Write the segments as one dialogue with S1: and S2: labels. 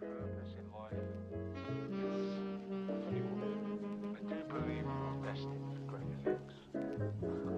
S1: purpose in life. It's funny one. I do believe we're destined for greater things. No, no.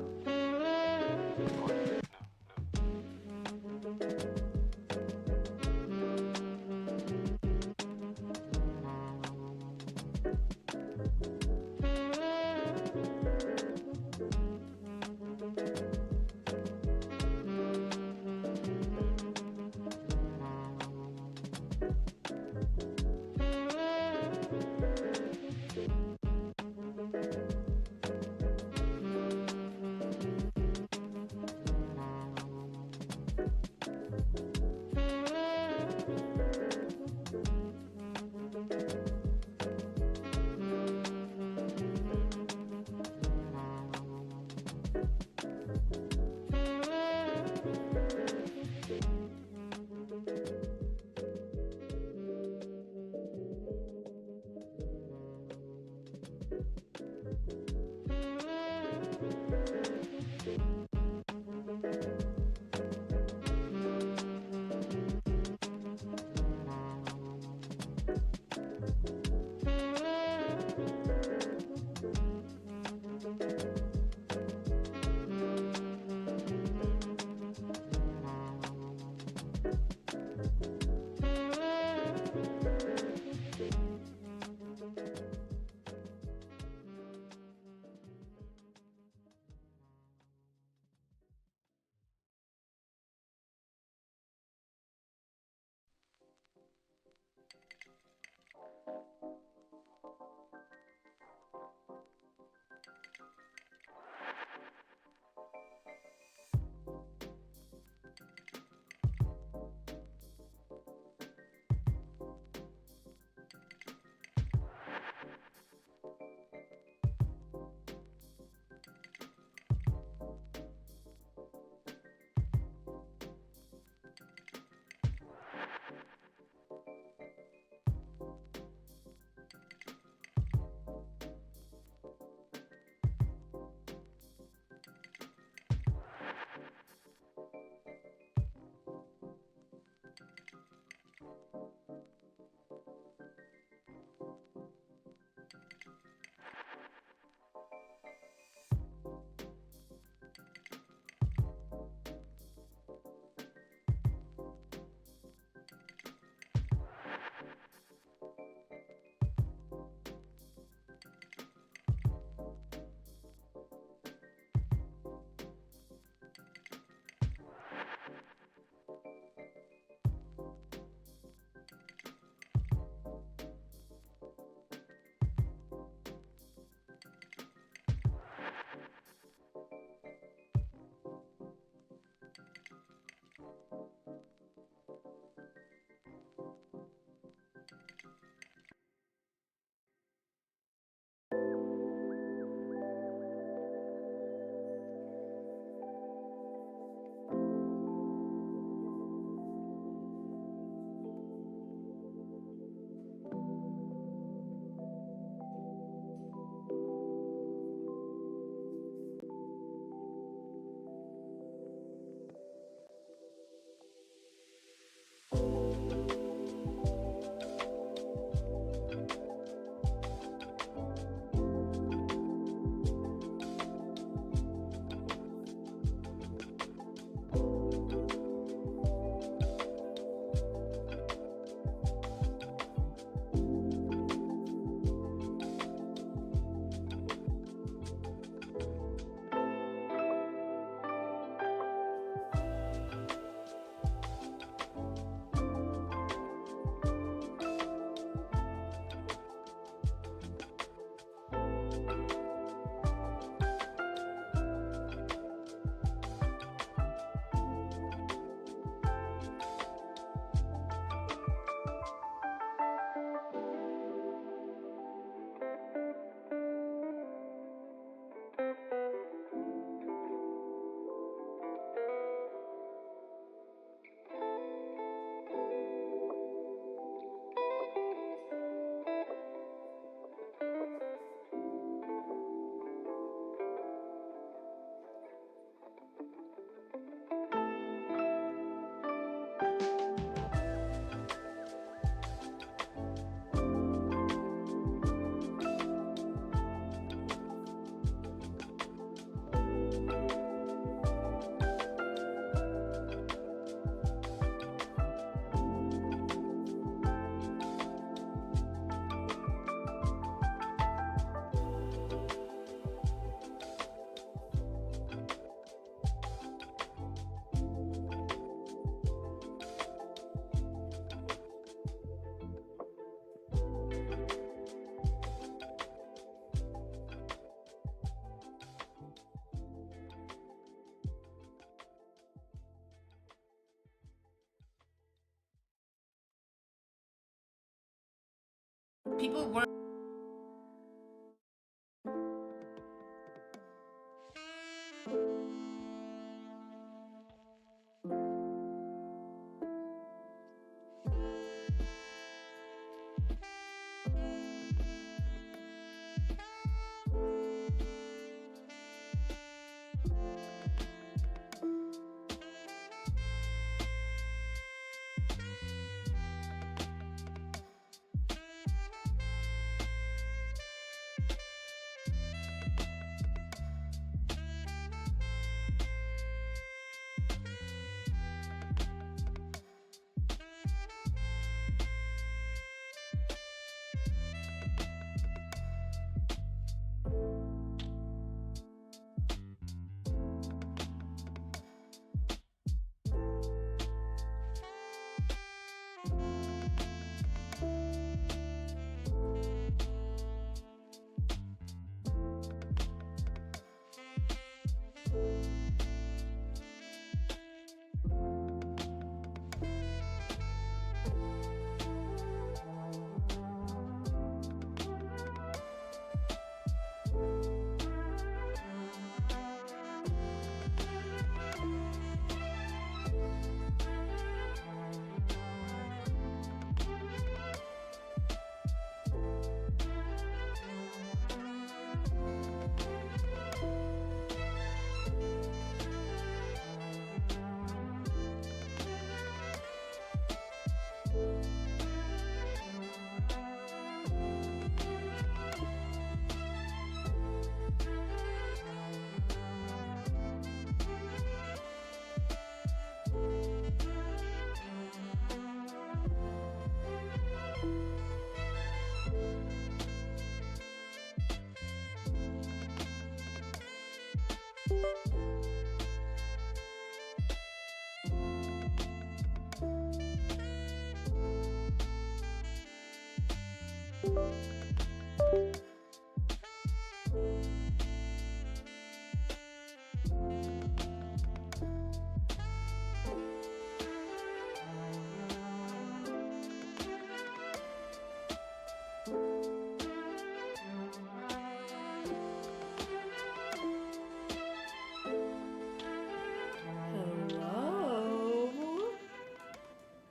S2: People were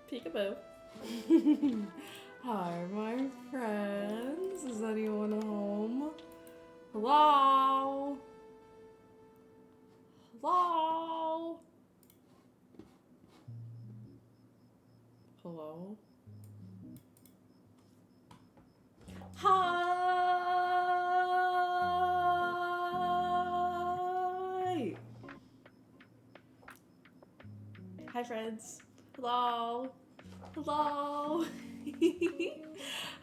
S3: Peekaboo. Hi, my friends. Is anyone home? Hello? Hello? Hello? Hi! Hi, friends. Hello? Hello?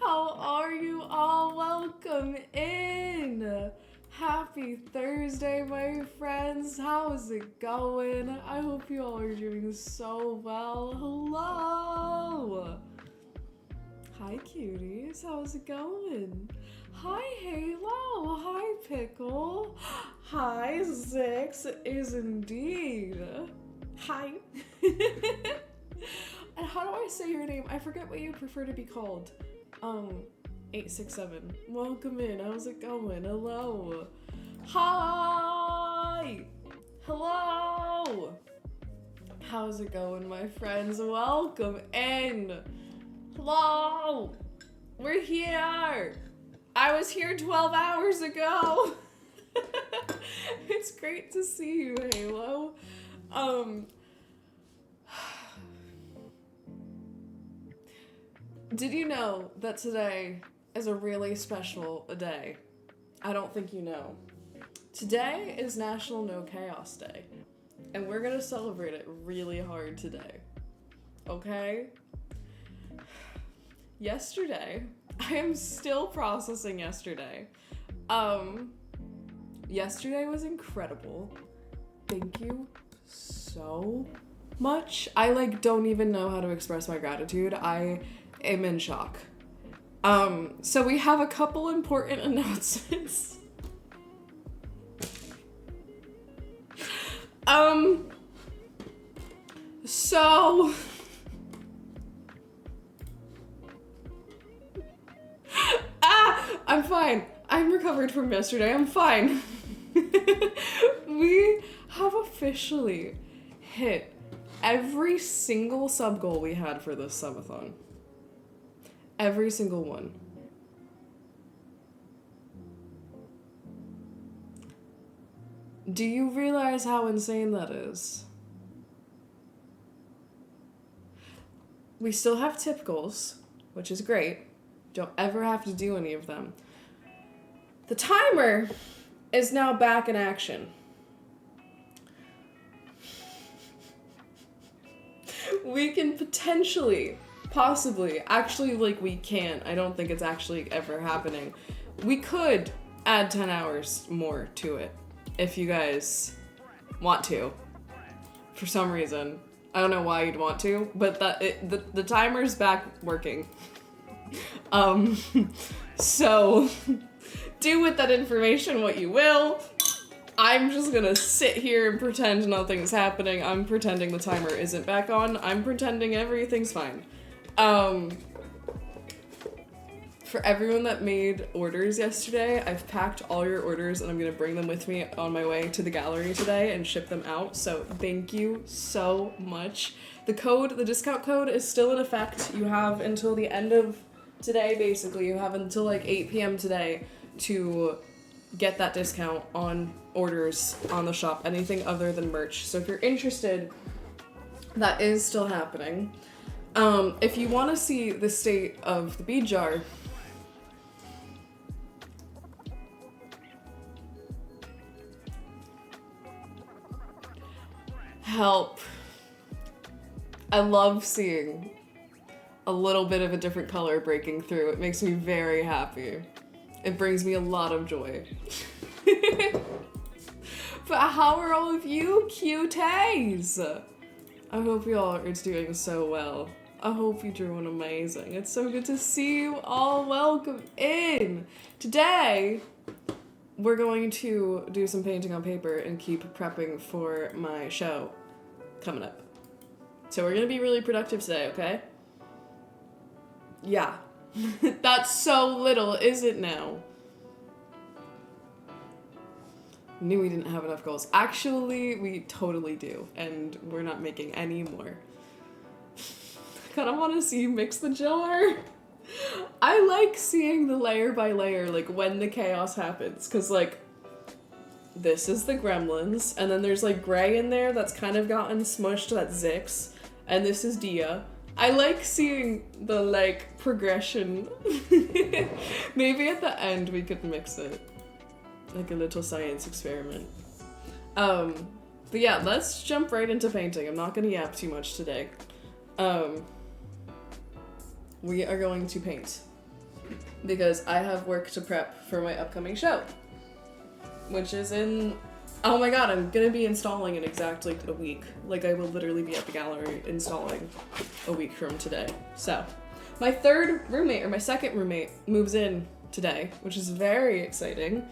S3: How are you all? Welcome in! Happy Thursday, my friends. How's it going? I hope you all are doing so well. Hello! Hi, cuties. How's it going? Hi, Halo. Hi, Pickle. Hi, Zix. It is indeed. Hi. And how do I say your name? I forget what you prefer to be called. 867. Welcome in. How's it going? Hello. Hi. Hello. How's it going, my friends? Welcome in. Hello. We're here. I was here 12 hours ago. It's great to see you, Halo. Did you know that today is a really special day? I don't think you know. Today is National No Chaos Day, and we're gonna celebrate it really hard today. Okay? Yesterday, I am still processing yesterday. Yesterday was incredible. Thank you so much. I don't even know how to express my gratitude. I am in shock. So we have a couple important announcements. So I'm fine. I'm recovered from yesterday. I'm fine. We have officially hit every single sub goal we had for this subathon. Every single one. Do you realize how insane that is? We still have tip goals, which is great. Don't ever have to do any of them. The timer is now back in action. We can potentially, possibly, actually, like, we can't. I don't think it's actually ever happening. We could add 10 hours more to it if you guys want to. For some reason. I don't know why you'd want to, but the timer's back working. So do with that information what you will. I'm just gonna sit here and pretend nothing's happening. I'm pretending the timer isn't back on. I'm pretending everything's fine. For everyone that made orders yesterday, I've packed all your orders and I'm gonna bring them with me on my way to the gallery today and ship them out. So thank you so much. The discount code is still in effect. You have until the end of today, basically. You have until like 8 p.m. today to get that discount on orders on the shop, anything other than merch. So if you're interested, that is still happening. If you want to see the state of the bead jar, help. I love seeing a little bit of a different color breaking through. It makes me very happy. It brings me a lot of joy. But how are all of you cuties? I hope you all are doing so well. I hope you're doing amazing. It's so good to see you all. Welcome in. Today, we're going to do some painting on paper and keep prepping for my show coming up. So we're gonna be really productive today, okay? Yeah. That's so little, is it now? Knew we didn't have enough goals. Actually, we totally do, and we're not making any more. I kind of want to see you mix the jar. I like seeing the layer by layer, like, when the chaos happens, because, like, this is the gremlins, and then there's, like, gray in there that's kind of gotten smushed, that's Zix, and this is Dia. I like seeing the, like, progression. Maybe at the end we could mix it. Like a little science experiment. But yeah, let's jump right into painting. I'm not gonna yap too much today. We are going to paint. Because I have work to prep for my upcoming show. Which is in... Oh my god, I'm gonna be installing in exactly a week. Like, I will literally be at the gallery installing a week from today. So, my second roommate moves in today, which is very exciting.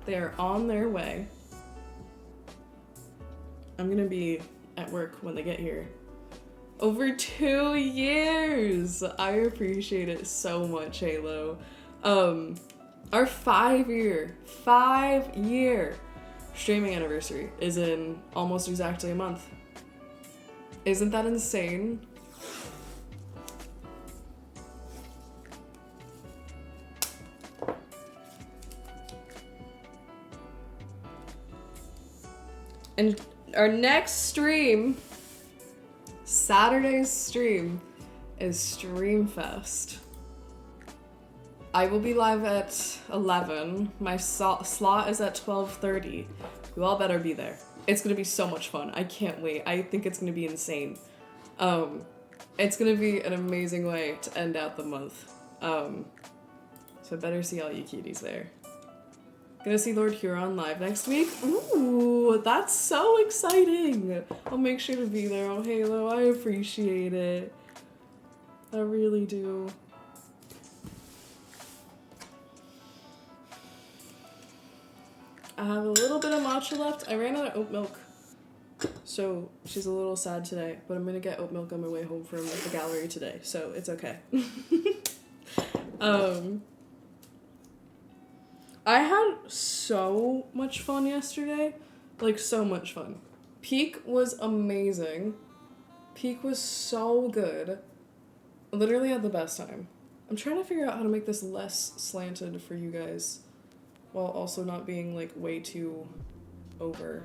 S3: They are on their way. I'm gonna be at work when they get here. Over 2 years! I appreciate it so much, Halo. Our 5-year streaming anniversary is in almost exactly a month. Isn't that insane? And our next stream, Saturday's stream, is Streamfest. I will be live at 11. My slot is at 12:30. You all better be there. It's gonna be so much fun. I can't wait. I think it's gonna be insane. It's gonna be an amazing way to end out the month. So I better see all you cuties there. Gonna see Lord Huron live next week. Ooh, that's so exciting. I'll make sure to be there. Oh, Halo, I appreciate it. I really do. I have a little bit of matcha left. I ran out of oat milk, so she's a little sad today, but I'm gonna get oat milk on my way home from the gallery today, so it's okay. I had so much fun yesterday. Like, so much fun. Peak was amazing. Peak was so good. Literally had the best time. I'm trying to figure out how to make this less slanted for you guys while also not being like way too over.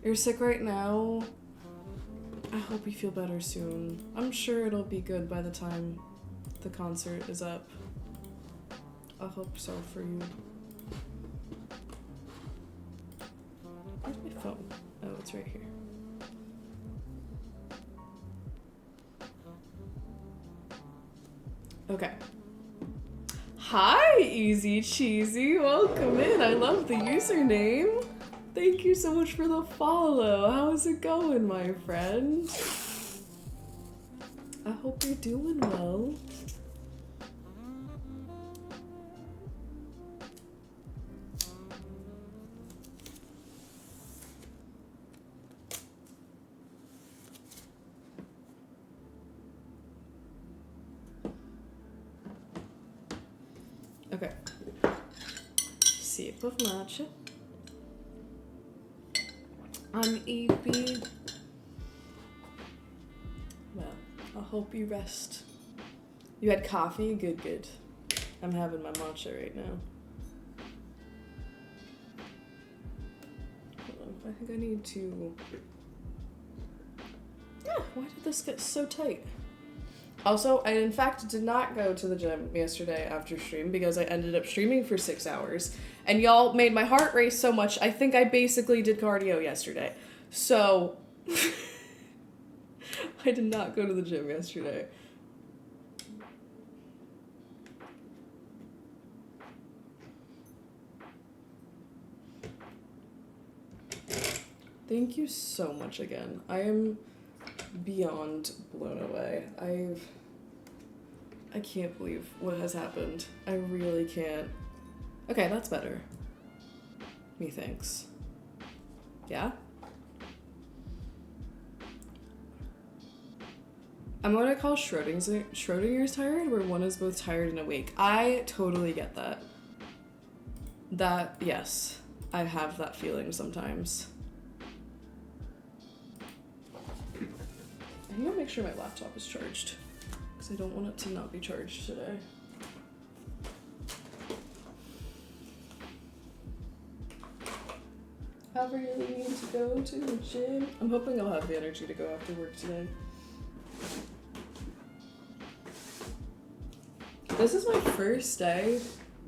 S3: You're sick right now? I hope you feel better soon. I'm sure it'll be good by the time the concert is up. I hope so for you. Where's my phone? Oh, it's right here. Okay. Hi, Easy Cheesy. Welcome in. I love the username. Thank you so much for the follow. How's it going, my friend? I hope you're doing well. Okay. Sip of matcha. I'm EP. Well, I hope you rest. You had coffee? Good, good. I'm having my matcha right now. Hold on, I think I need to... Yeah, why did this get so tight? Also, I in fact did not go to the gym yesterday after stream because I ended up streaming for 6 hours. And y'all made my heart race so much, I think I basically did cardio yesterday. So, I did not go to the gym yesterday. Thank you so much again. I am beyond blown away. I can't believe what has happened. I really can't. Okay, that's better. Methinks. Yeah? I'm what I call Schrodinger's tired, where one is both tired and awake. I totally get that. That, yes. I have that feeling sometimes. I need to make sure my laptop is charged, because I don't want it to not be charged today. I really need to go to the gym. I'm hoping I'll have the energy to go after work today. This is my first day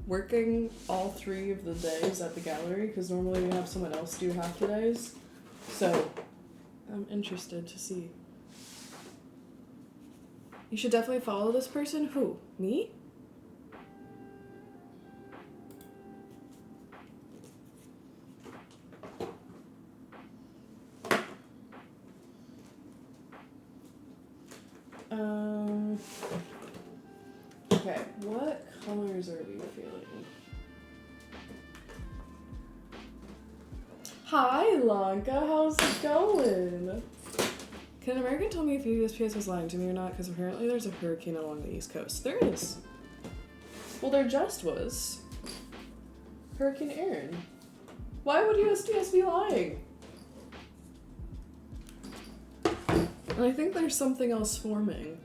S3: working all 3 of the days at the gallery, because normally we have someone else do half the days. So, I'm interested to see. You should definitely follow this person. Who? Me? Okay, what colors are we feeling? Hi, Lanka, how's it going? Can an American tell me if USPS was lying to me or not? Because apparently there's a hurricane along the East Coast. There is. Well, there just was. Hurricane Aaron. Why would USPS be lying? And I think there's something else forming.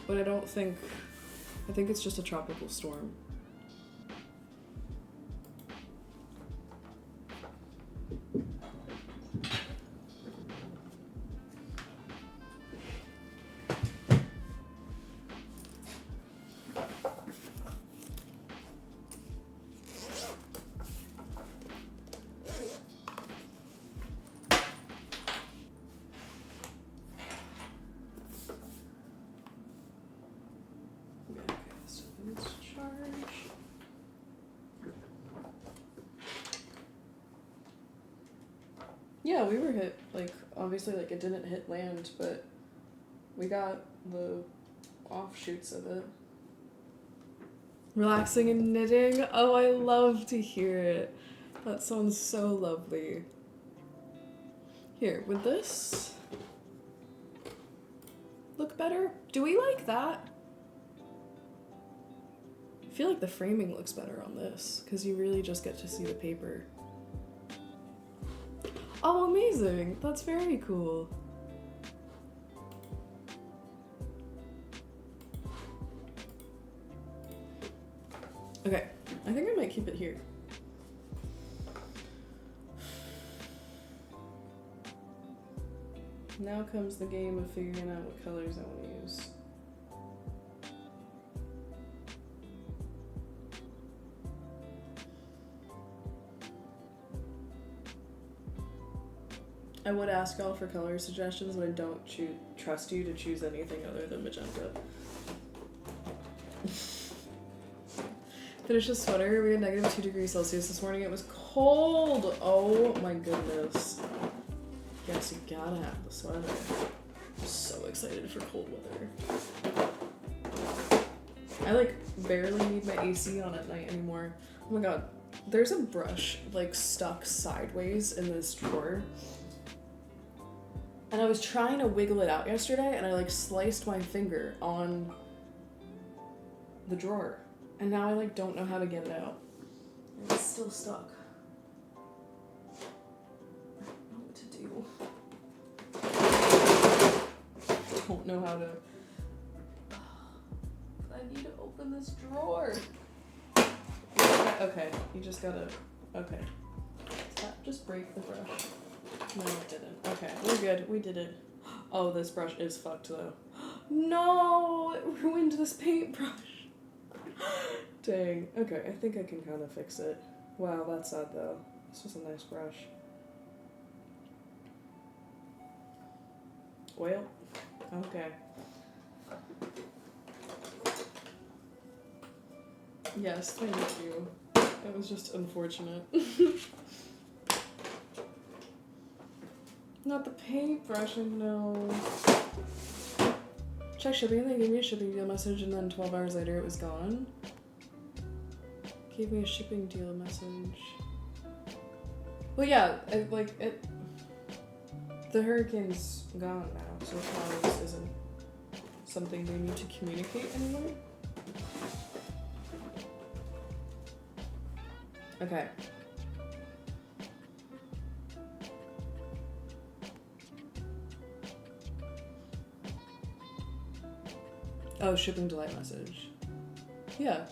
S3: But I don't think... I think it's just a tropical storm. Yeah, we were hit, like, obviously, like, it didn't hit land, but we got the offshoots of it. Relaxing and knitting? Oh, I love to hear it. That sounds so lovely. Here, would this look better? Do we like that? feel like the framing looks better on this because you really just get to see the paper. Oh, amazing. That's very cool. Okay, I think I might keep it here. Now comes the game of figuring out what colors I want to use. I would ask y'all for color suggestions, but I don't trust you to choose anything other than magenta. Finished a sweater. We had negative 2 degrees Celsius this morning. It was cold. Oh my goodness. Yes, you gotta have the sweater. I'm so excited for cold weather. I like barely need my AC on at night anymore. Oh my god. There's a brush like stuck sideways in this drawer. And I was trying to wiggle it out yesterday and I like sliced my finger on the drawer. And now I like don't know how to get it out. It's still stuck. Don't know how to. I need to open this drawer. Okay, you just gotta. Okay. Did that just break the brush? No, it didn't. Okay, we're good. We did it. Oh, this brush is fucked though. No, it ruined this paintbrush. Dang. Okay, I think I can kind of fix it. Wow, that's sad though. This was a nice brush. Well, okay. Yes, thank you. It was just unfortunate. Not the paintbrush, no. Check shipping, they gave me a shipping deal message and then 12 hours later it was gone. Gave me a shipping deal message. Well, yeah, the hurricane's gone now, so it probably isn't something they need to communicate anymore. Okay. Oh, shipping delay message. Yeah.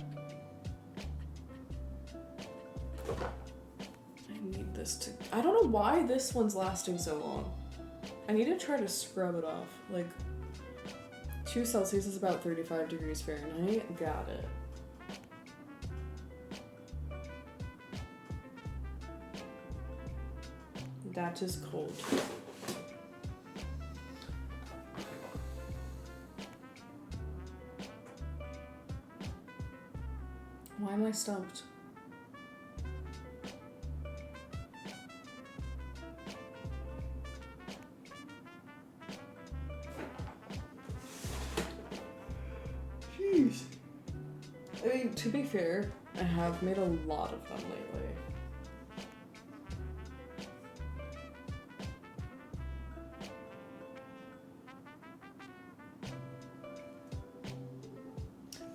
S3: I need this to... I don't know why this one's lasting so long. I need to try to scrub it off. Like, 2 Celsius is about 35 degrees Fahrenheit. Got it. That is cold. Why am I stumped? Jeez. I mean, to be fair, I have made a lot of them lately.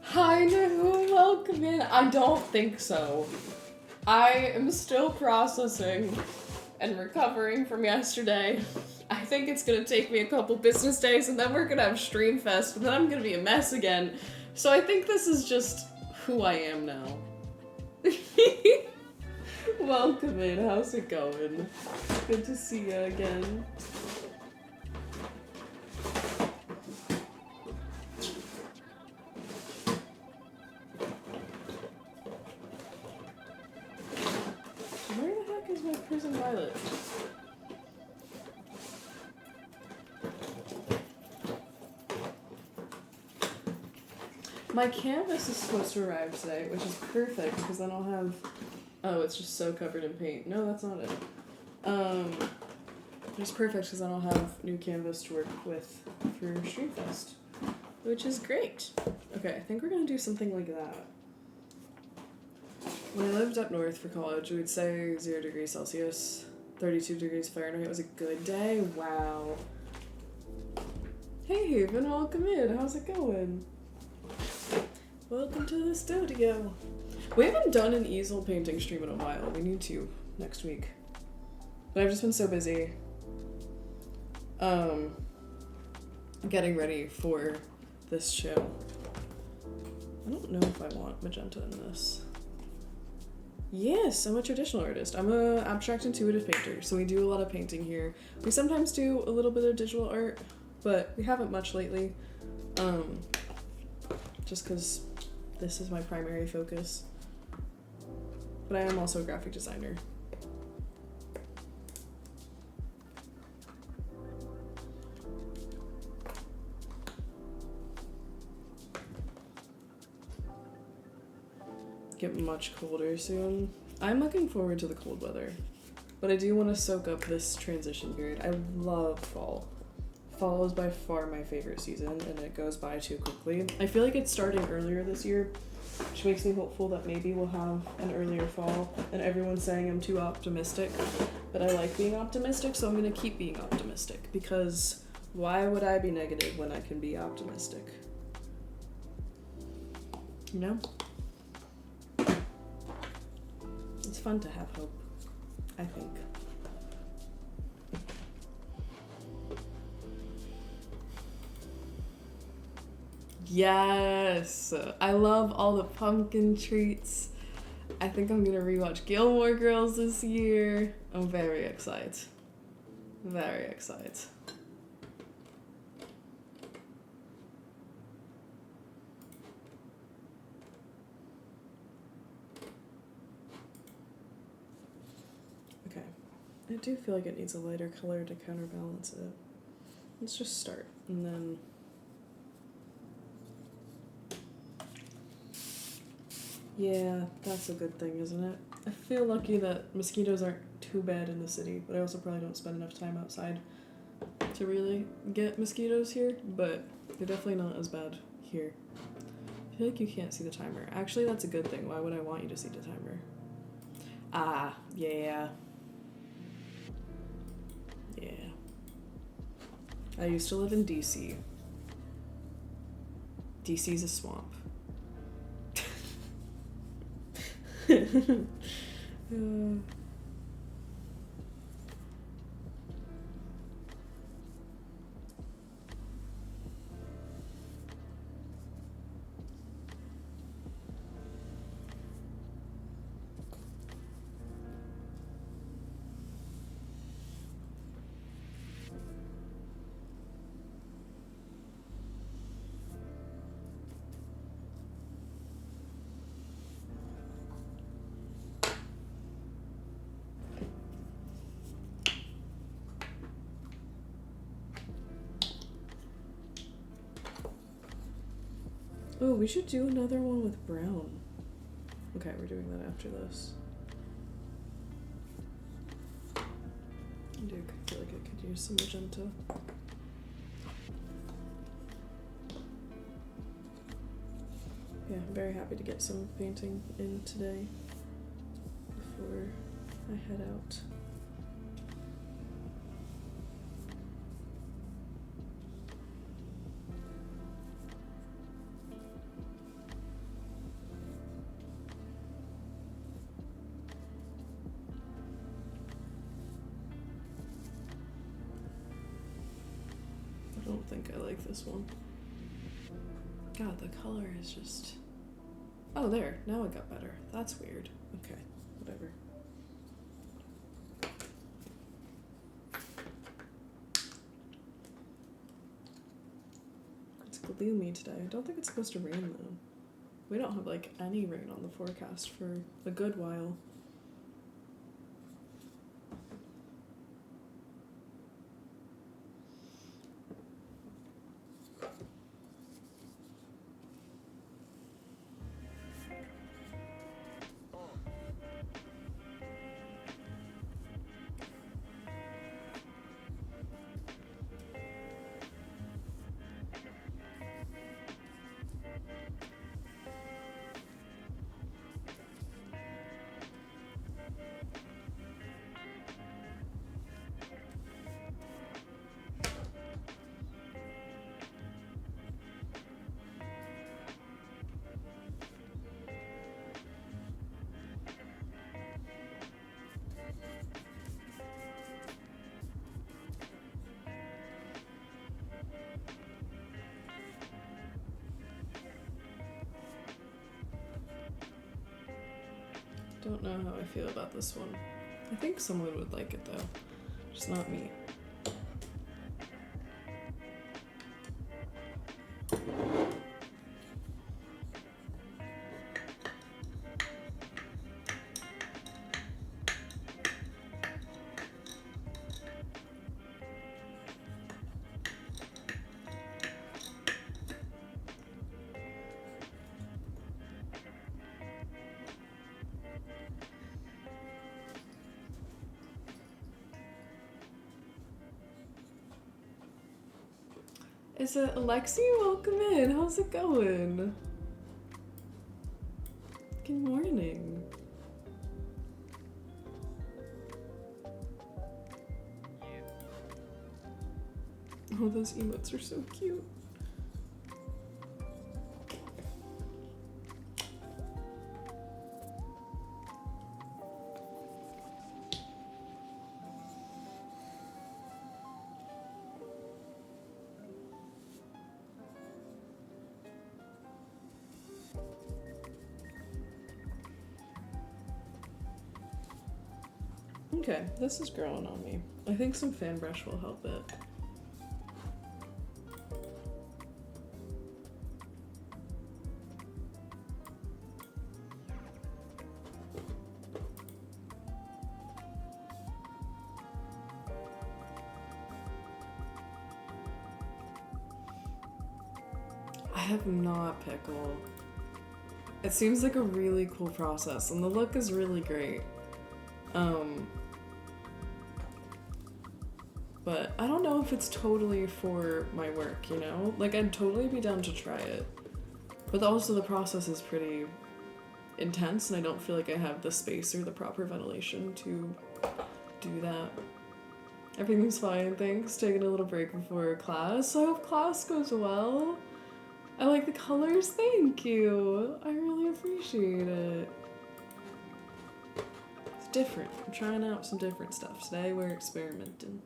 S3: Hi, Nahu, welcome in. I don't think so. I am still processing and recovering from yesterday. I think it's gonna take me a couple business days and then we're gonna have Streamfest and then I'm gonna be a mess again. So I think this is just who I am now. Welcome in, how's it going? Good to see you again. Prison Violet. My canvas is supposed to arrive today, which is perfect because then I'll have... Oh, it's just so covered in paint. No, that's not it. It's perfect because then I'll have new canvas to work with for Streamfest, which is great. Okay, I think we're gonna do something like that. When I lived up north for college, we would say 0 degrees Celsius, 32 degrees Fahrenheit was a good day. Wow. Hey Haven, welcome in. How's it going? Welcome to the studio. We haven't done an easel painting stream in a while. We need to next week. But I've just been so busy getting ready for this show. I don't know if I want magenta in this. Yes, I'm a traditional artist. I'm a abstract intuitive painter, so we do a lot of painting here. We sometimes do a little bit of digital art, but we haven't much lately. Just because this is my primary focus. But I am also a graphic designer. Get much colder soon. I'm looking forward to the cold weather, but I do want to soak up this transition period. I love fall. Fall is by far my favorite season, and it goes by too quickly. I feel like it's starting earlier this year, which makes me hopeful that maybe we'll have an earlier fall, and everyone's saying I'm too optimistic, but I like being optimistic, so I'm going to keep being optimistic, because why would I be negative when I can be optimistic? You know? It's fun to have hope, I think. Yes! I love all the pumpkin treats. I think I'm gonna rewatch Gilmore Girls this year. I'm very excited. Very excited. Okay. I do feel like it needs a lighter color to counterbalance it. Let's just start, and then... Yeah, that's a good thing, isn't it? I feel lucky that mosquitoes aren't too bad in the city, but I also probably don't spend enough time outside to really get mosquitoes here, but they're definitely not as bad here. I feel like you can't see the timer. Actually, that's a good thing. Why would I want you to see the timer? Ah, yeah. Yeah. I used to live in DC. DC's a swamp. Oh, we should do another one with brown. Okay, we're doing that after this. I do feel like I could use some magenta. Yeah, I'm very happy to get some painting in today before I head out. I don't think I like this one. God, the color is just... Oh, there. Now it got better. That's weird. Okay, whatever. It's gloomy today. I don't think it's supposed to rain, though. We don't have, like, any rain on the forecast for a good while. Don't know how I feel about this one. I think someone would like it though, just not me. Is it Alexi? Welcome in. How's it going? Good morning. Oh, those emotes are so cute. Okay, this is growing on me. I think some fan brush will help it. I have not Pickle. It seems like a really cool process and the look is really great. But I don't know if it's totally for my work, you know? Like, I'd totally be down to try it. But also the process is pretty intense and I don't feel like I have the space or the proper ventilation to do that. Everything's fine, thanks. Taking a little break before class. I hope class goes well. I like the colors, thank you. I really appreciate it. It's different. I'm trying out some different stuff. Today we're experimenting.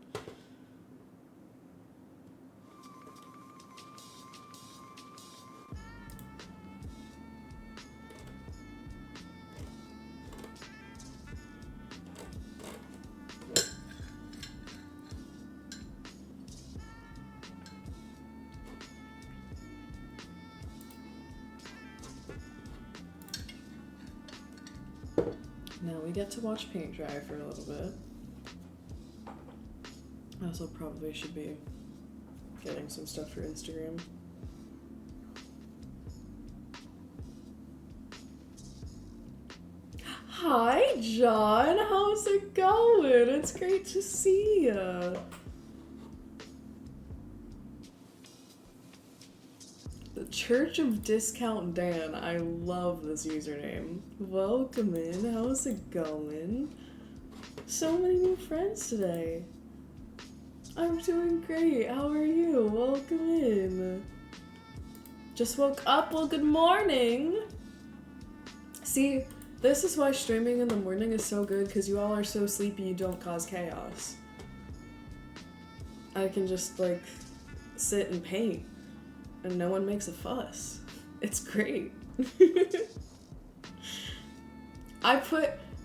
S3: Now we get to watch paint dry for a little bit. I also probably should be getting some stuff for Instagram. Hi, John. How's it going? It's great to see you. The Church of Discount Dan. I love this username. Welcome in. How's it going? So many new friends today. I'm doing great. How are you? Welcome in. Just woke up? Well, good morning. See, this is why streaming in the morning is so good, because you all are so sleepy you don't cause chaos. I can just, like, sit and paint, and no one makes a fuss. It's great. I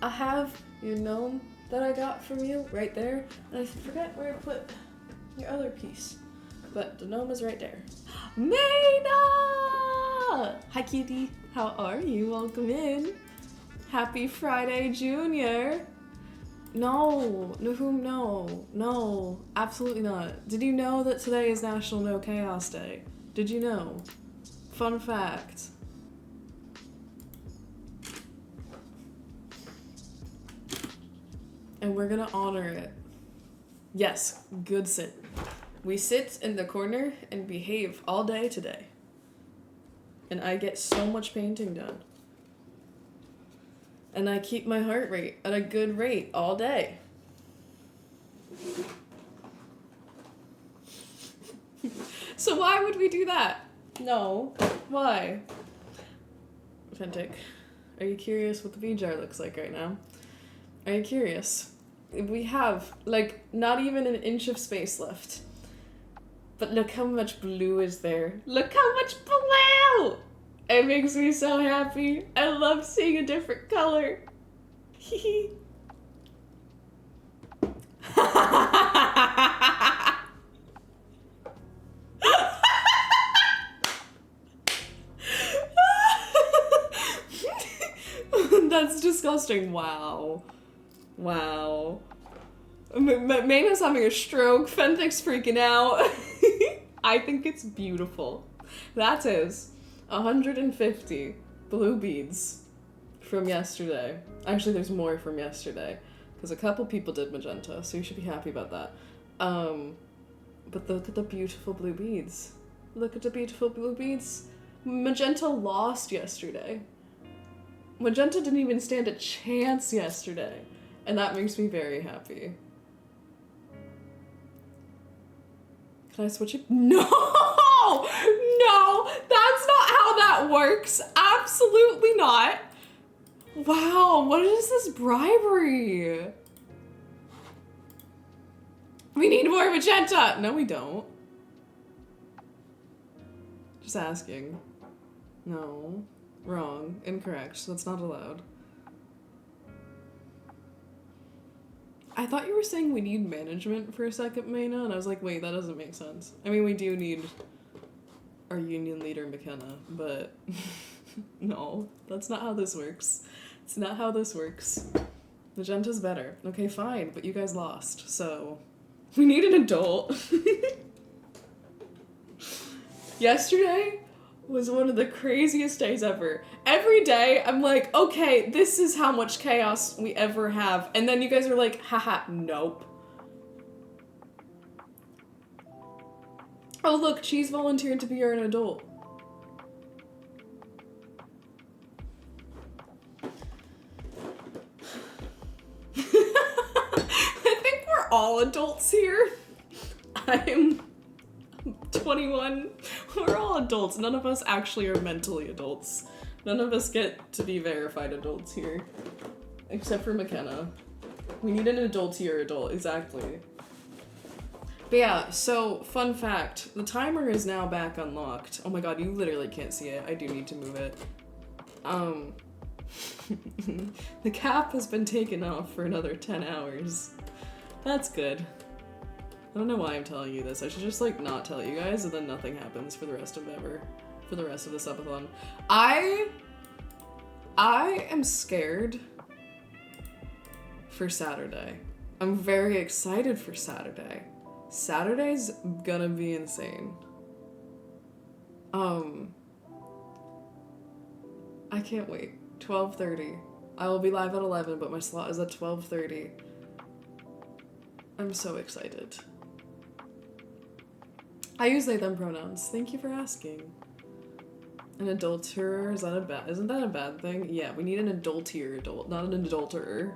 S3: have your gnome that I got from you right there, and I forget where I put your other piece, but the gnome is right there. Maina! Hi, cutie. How are you? Welcome in. Happy Friday, Junior. No, absolutely not. Did you know that today is National No Chaos Day? Did you know? Fun fact. And we're gonna honor it. Yes, good sit. We sit in the corner and behave all day today. And I get so much painting done. And I keep my heart rate at a good rate all day. So why would we do that? No. Why? Authentic. Are you curious what the V-jar looks like right now? Are you curious? We have, like, not even an inch of space left. But look how much blue is there. Look how much blue! It makes me so happy. I love seeing a different color. That's disgusting. Wow. Wow. Mayna's having a stroke. Fentic's freaking out. I think it's beautiful. That is 150 blue beads from yesterday. Actually, there's more from yesterday because a couple people did magenta, so you should be happy about that. But look at the beautiful blue beads. Look at the beautiful blue beads. Magenta lost yesterday. Magenta didn't even stand a chance yesterday, and that makes me very happy. Can I switch it? No! No! That's not how that works! Absolutely not! Wow, what is this bribery? We need more magenta! No, we don't. Just asking. No. Wrong. Incorrect. That's not allowed. I thought you were saying we need management for a second, Mayna, and I was like, wait, that doesn't make sense. I mean, we do need our union leader, McKenna, but no, that's not how this works. It's not how this works. Magenta's better. Okay, fine, but you guys lost, so we need an adult. Yesterday was one of the craziest days ever. Every day, I'm like, okay, this is how much chaos we ever have. And then you guys are like, haha, nope. Oh, look, Cheese volunteered to be an adult. I think we're all adults here. I'm 21. We're all adults. None of us actually are mentally adults. None of us get to be verified adults here. Except for McKenna. We need an adultier adult, exactly. But yeah, so fun fact. The timer is now back unlocked. Oh my god, you literally can't see it. I do need to move it. The cap has been taken off for another 10 hours. That's good. I don't know why I'm telling you this. I should just like not tell you guys and then nothing happens for the rest of for the rest of the subathon. I am scared for Saturday. I'm very excited for Saturday. Saturday's gonna be insane. I can't wait. 12:30. I will be live at 11, but my slot is at 12:30. I'm so excited. I use they them pronouns. Thank you for asking. An adulterer, isn't that a bad thing? Yeah, we need an adultier adult, not an adulterer.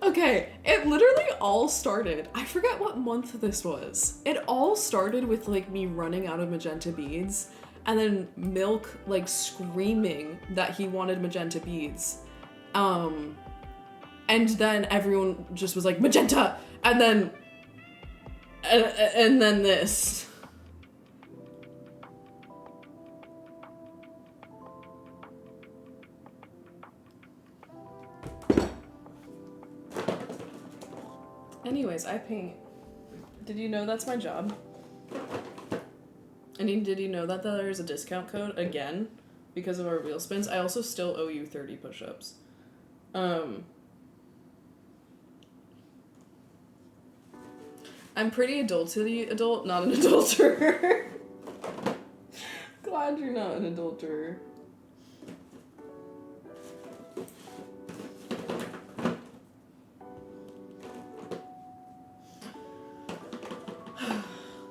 S3: Okay, it literally all started, I forget what month this was. It all started with like me running out of magenta beads and then Milk like screaming that he wanted magenta beads. And then everyone just was like, magenta! And then this. Anyways, I paint. Did you know that's my job? I mean, did you know that there's a discount code again because of our wheel spins? I also still owe you 30 push-ups. I'm pretty adult, not an adulterer. Glad you're not an adulterer.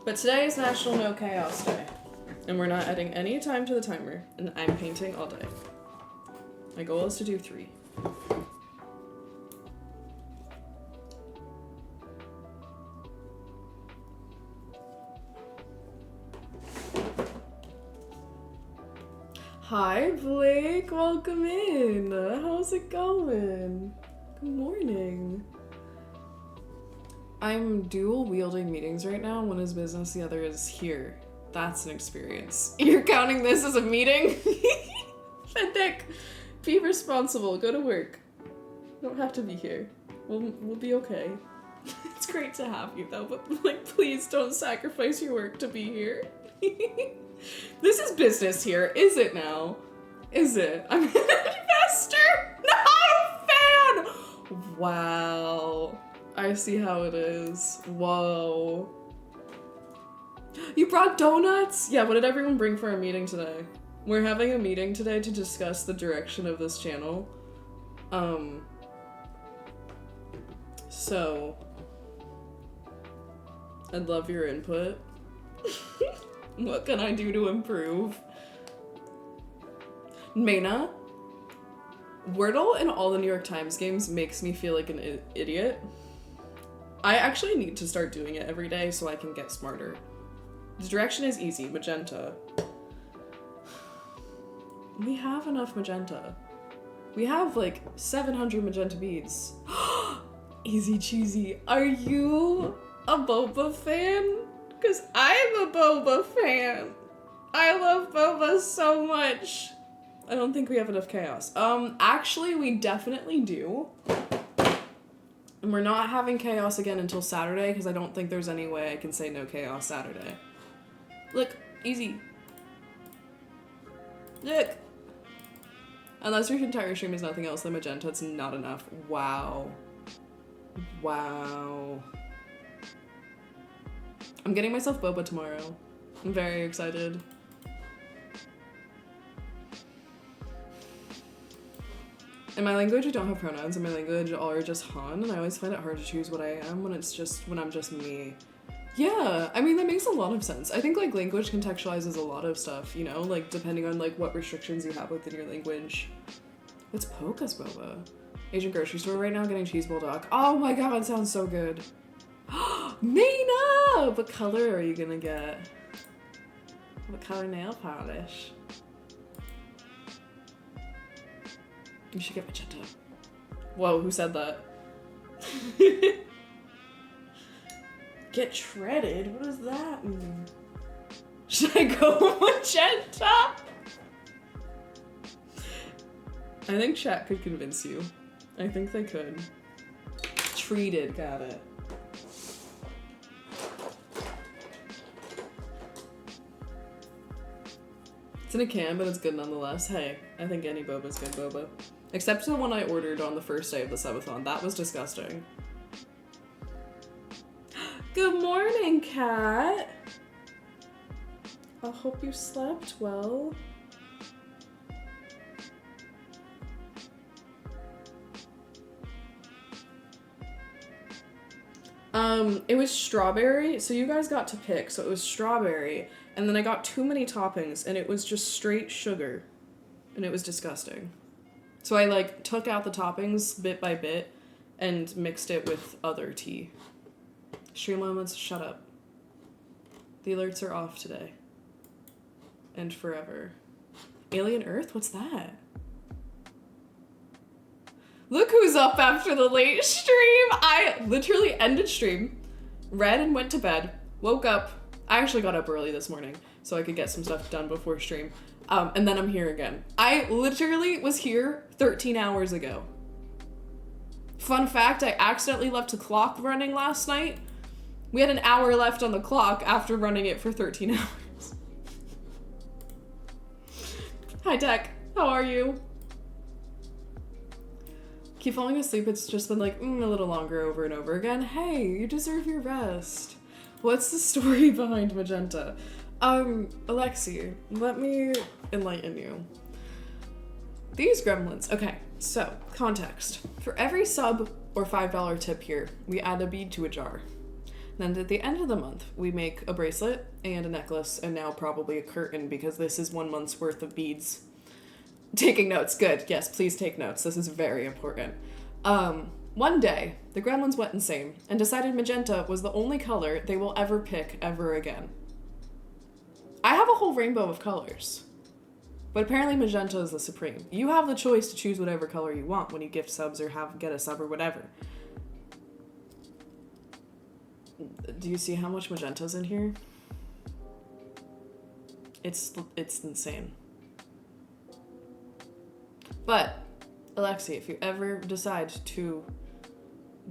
S3: But today is National No Chaos Day, and we're not adding any time to the timer, and I'm painting all day. My goal is to do 3. Hi Blake, welcome in. How's it going? Good morning. I'm dual wielding meetings right now. One is business, the other is here. That's an experience. You're counting this as a meeting? Fentic, Be responsible. Go to work. You don't have to be here. We'll be okay. It's great to have you though, but like, please don't sacrifice your work to be here. This is business here, is it now? Is it? I'm an investor, not a fan! Wow. I see how it is. Whoa. You brought donuts? Yeah, what did everyone bring for our meeting today? We're having a meeting today to discuss the direction of this channel. So I'd love your input. What can I do to improve? Maina, Wordle in all the New York Times games makes me feel like an idiot. I actually need to start doing it every day so I can get smarter. The direction is easy, magenta. We have enough magenta. We have like 700 magenta beads. Easy cheesy. Are you a boba fan? Because I'm a boba fan. I love boba so much. I don't think we have enough chaos. Actually we definitely do. And we're not having chaos again until Saturday because I don't think there's any way I can say no chaos Saturday. Look, easy. Look. Unless your entire stream is nothing else than magenta, it's not enough. Wow. Wow. I'm getting myself boba tomorrow. I'm very excited. In my language, I don't have pronouns. In my language, all are just Han, and I always find it hard to choose what I am when I'm just me. Yeah, I mean, that makes a lot of sense. I think, like, language contextualizes a lot of stuff, you know? Like, depending on, like, what restrictions you have within your language. What's Polka's boba? Asian grocery store right now getting cheese bulldog. Oh my god, that sounds so good. Mina! What color are you gonna get? What color nail polish? You should get magenta. Whoa, who said that? Get shredded? What does that mean? Should I go magenta? I think chat could convince you. I think they could. Treated, got it. It's in a can, but it's good nonetheless. Hey, I think any boba's good boba. Except the one I ordered on the first day of the subathon. That was disgusting. Good morning, Kat. I hope you slept well. It was strawberry, so you guys got to pick. So it was strawberry, and then I got too many toppings, and it was just straight sugar, and it was disgusting. So I like took out the toppings bit by bit and mixed it with other tea. Stream moments, shut up. The alerts are off today. And forever. Alien Earth? What's that? Look who's up after the late stream! I literally ended stream, read and went to bed, woke up. I actually got up early this morning so I could get some stuff done before stream. And then I'm here again. I literally was here 13 hours ago. Fun fact, I accidentally left the clock running last night. We had an hour left on the clock after running it for 13 hours. Hi, Tech. How are you? Keep falling asleep. It's just been like, a little longer over and over again. Hey, you deserve your rest. What's the story behind magenta? Alexi, let me enlighten you. These gremlins. Okay, so, context. For every sub or $5 tip here, we add a bead to a jar. Then at the end of the month, we make a bracelet and a necklace and now probably a curtain because this is 1 month's worth of beads. Taking notes, good. Yes, please take notes. This is very important. One day, the gremlins went insane and decided magenta was the only color they will ever pick ever again. I have a whole rainbow of colors, but apparently magenta is the supreme. You have the choice to choose whatever color you want when you gift subs or get a sub or whatever. Do you see how much magenta's in here? It's insane. But, Alexi, if you ever decide to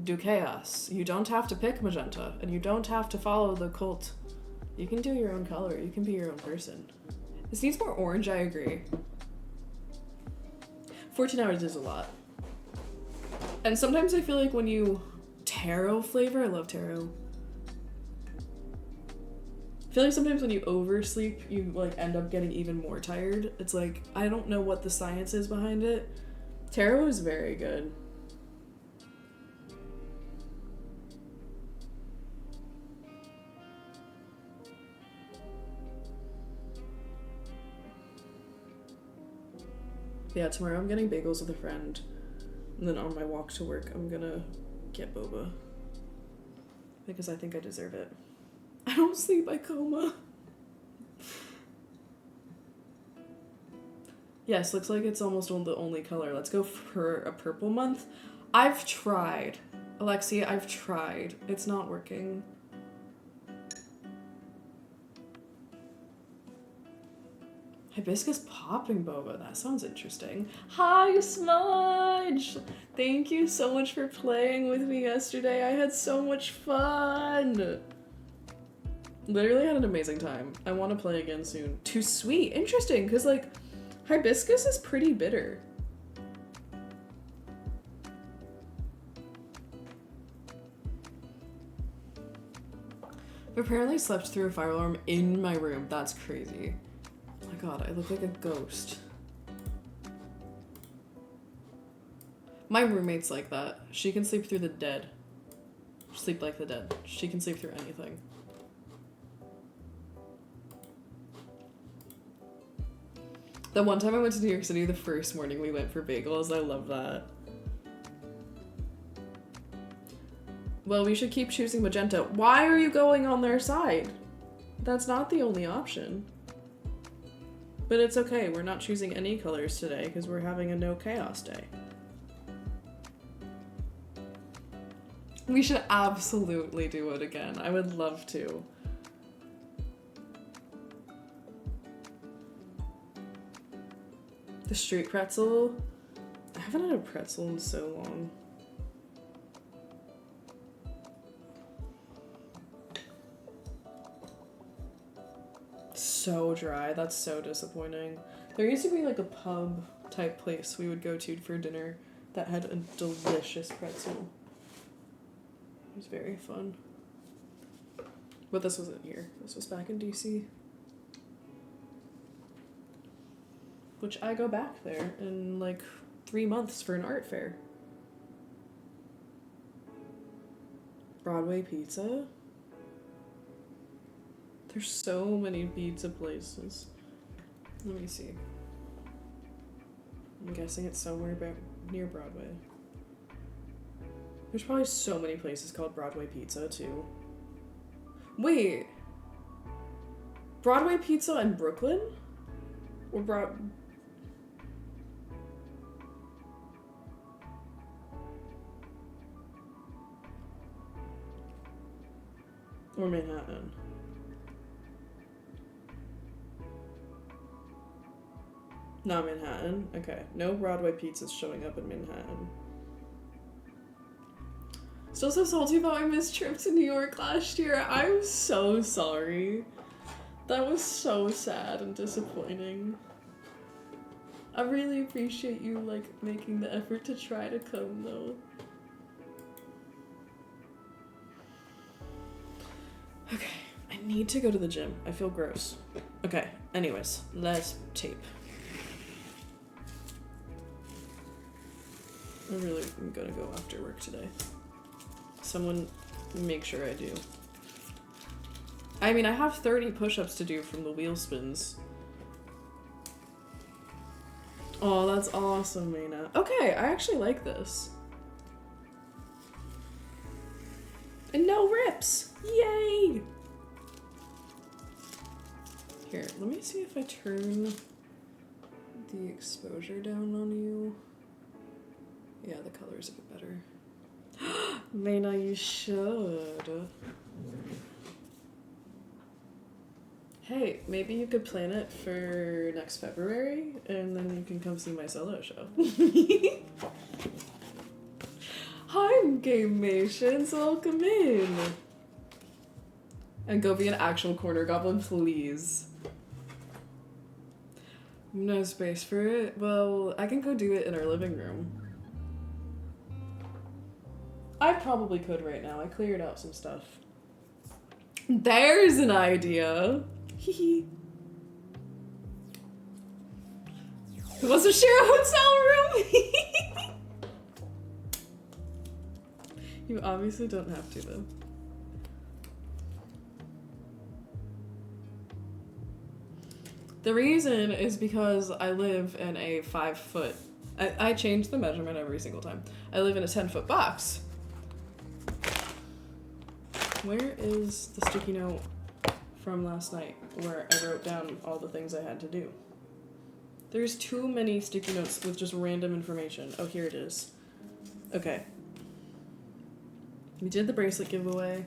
S3: do chaos, you don't have to pick magenta, and you don't have to follow the cult. You can do your own color. You can be your own person. This needs more orange, I agree. 14 hours is a lot. And sometimes I feel like when you taro flavor, I love taro. I feel like sometimes when you oversleep, you like end up getting even more tired. It's like, I don't know what the science is behind it. Taro is very good. Yeah, tomorrow I'm getting bagels with a friend. And then on my walk to work, I'm gonna get boba. Because I think I deserve it. I don't sleep, I coma. Yes, looks like it's almost the only color. Let's go for a purple month. I've tried. Alexia, I've tried. It's not working. Hibiscus popping boba. That sounds interesting. Hi, Smudge! Thank you so much for playing with me yesterday. I had so much fun. Literally had an amazing time. I want to play again soon. Too sweet. Interesting, because like hibiscus is pretty bitter. I've apparently slept through a fire alarm in my room. That's crazy. Oh my god, I look like a ghost. My roommate's like that. She can sleep through the dead. Sleep like the dead. She can sleep through anything. The one time I went to New York City, the first morning we went for bagels. I love that. Well, we should keep choosing magenta. Why are you going on their side? That's not the only option. But it's okay. We're not choosing any colors today because we're having a no chaos day. We should absolutely do it again. I would love to. The street pretzel. I haven't had a pretzel in so long. So dry. That's so disappointing. There used to be like a pub type place we would go to for dinner that had a delicious pretzel. It was very fun. But this wasn't here. This was back in DC. Which I go back there in like 3 months for an art fair. Broadway pizza? There's so many pizza places. Let me see. I'm guessing it's somewhere near Broadway. There's probably so many places called Broadway Pizza too. Wait. Broadway Pizza in Brooklyn? Or or Manhattan? Not Manhattan. Okay. No Broadway pizzas showing up in Manhattan. Still so salty about my missed trip to New York last year. I'm so sorry. That was so sad and disappointing. I really appreciate you like making the effort to try to come though. Okay, I need to go to the gym. I feel gross. Okay, anyways, let's tape. I really am gonna go after work today. Someone make sure I do. I mean, I have 30 push-ups to do from the wheel spins. Oh, that's awesome, Maina. Okay, I actually like this. And no rips! Yay! Here, let me see if I turn the exposure down on you. Yeah, the color's a bit better. Maina, you should. Hey, maybe you could plan it for next February, and then you can come see my solo show. Hi, Game Nations, welcome in. And go be an actual corner goblin, please. No space for it? Well, I can go do it in our living room. I probably could right now. I cleared out some stuff. There's an idea. Hee. Who wants to share a hotel room? You obviously don't have to, though. The reason is because I live in a 5-foot... I change the measurement every single time. I live in a 10-foot box. Where is the sticky note from last night where I wrote down all the things I had to do? There's too many sticky notes with just random information. Oh, here it is. Okay. We did the bracelet giveaway.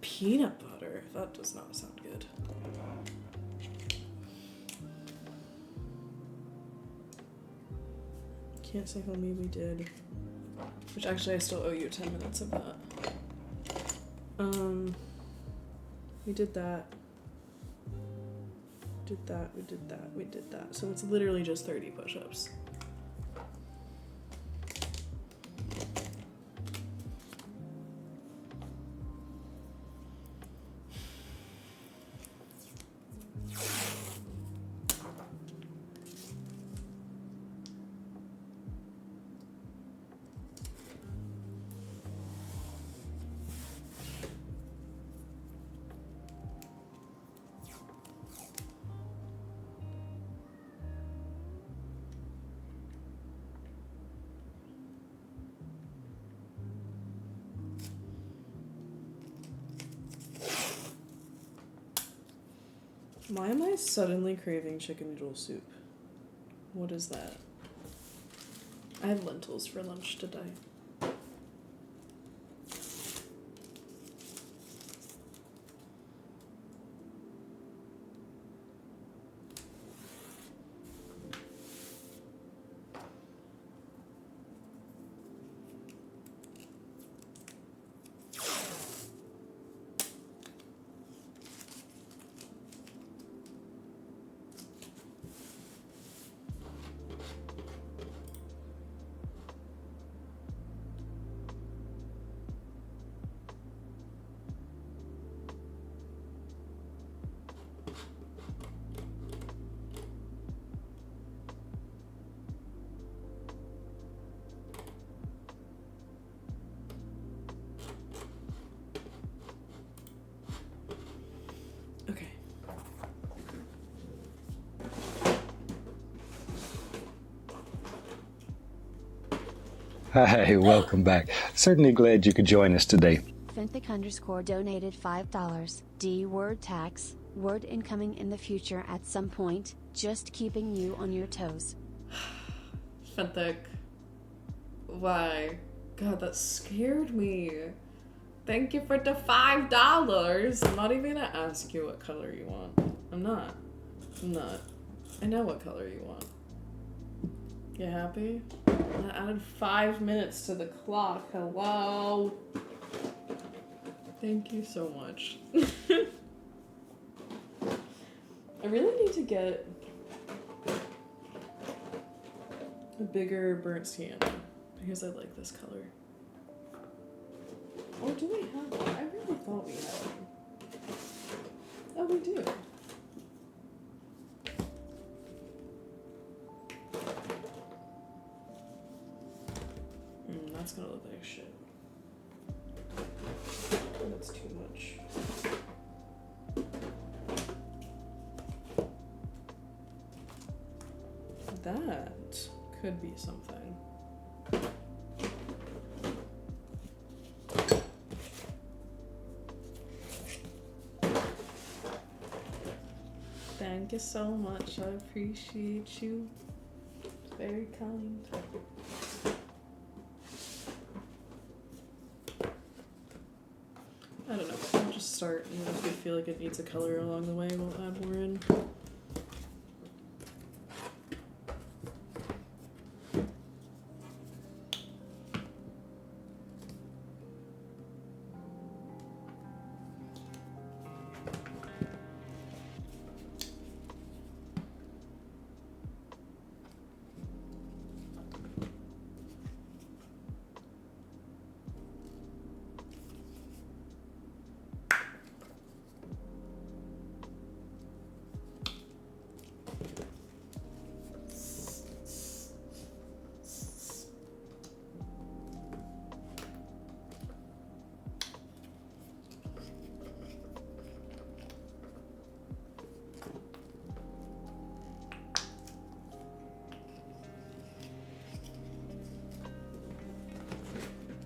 S3: Peanut butter. That does not sound good. Can't say homie we did. Which actually I still owe you 10 minutes of that. We did that. Did that, we did that, we did that. So it's literally just 30 push-ups. Why am I suddenly craving chicken noodle soup? What is that? I had lentils for lunch today. Okay.
S2: Hi, welcome back. Certainly glad you could join us today.
S4: Finthic_ donated $5. D word tax, word incoming in the future at some point, just keeping you on your toes.
S3: Finthic. Why? God, that scared me. Thank you for the $5. I'm not even gonna ask you what color you want. I'm not. I know what color you want. You happy? I added 5 minutes to the clock. Hello? Thank you so much. I really need to get a bigger burnt sienna because I like this color. Or do we have one? I really thought we had one. Oh, we do. That's gonna look like shit. That's too much. That could be something. Thank you so much. I appreciate you. Very kind. I don't know. I'll just start, and if you feel like it needs a color along the way, we'll add more in.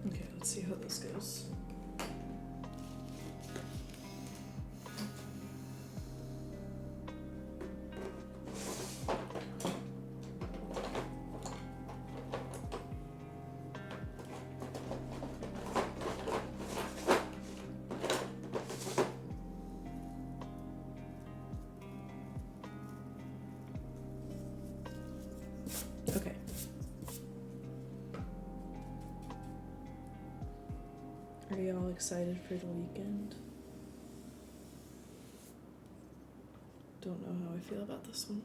S3: Okay, let's see how this goes. Okay. Are you all excited for the weekend? Don't know how I feel about this one.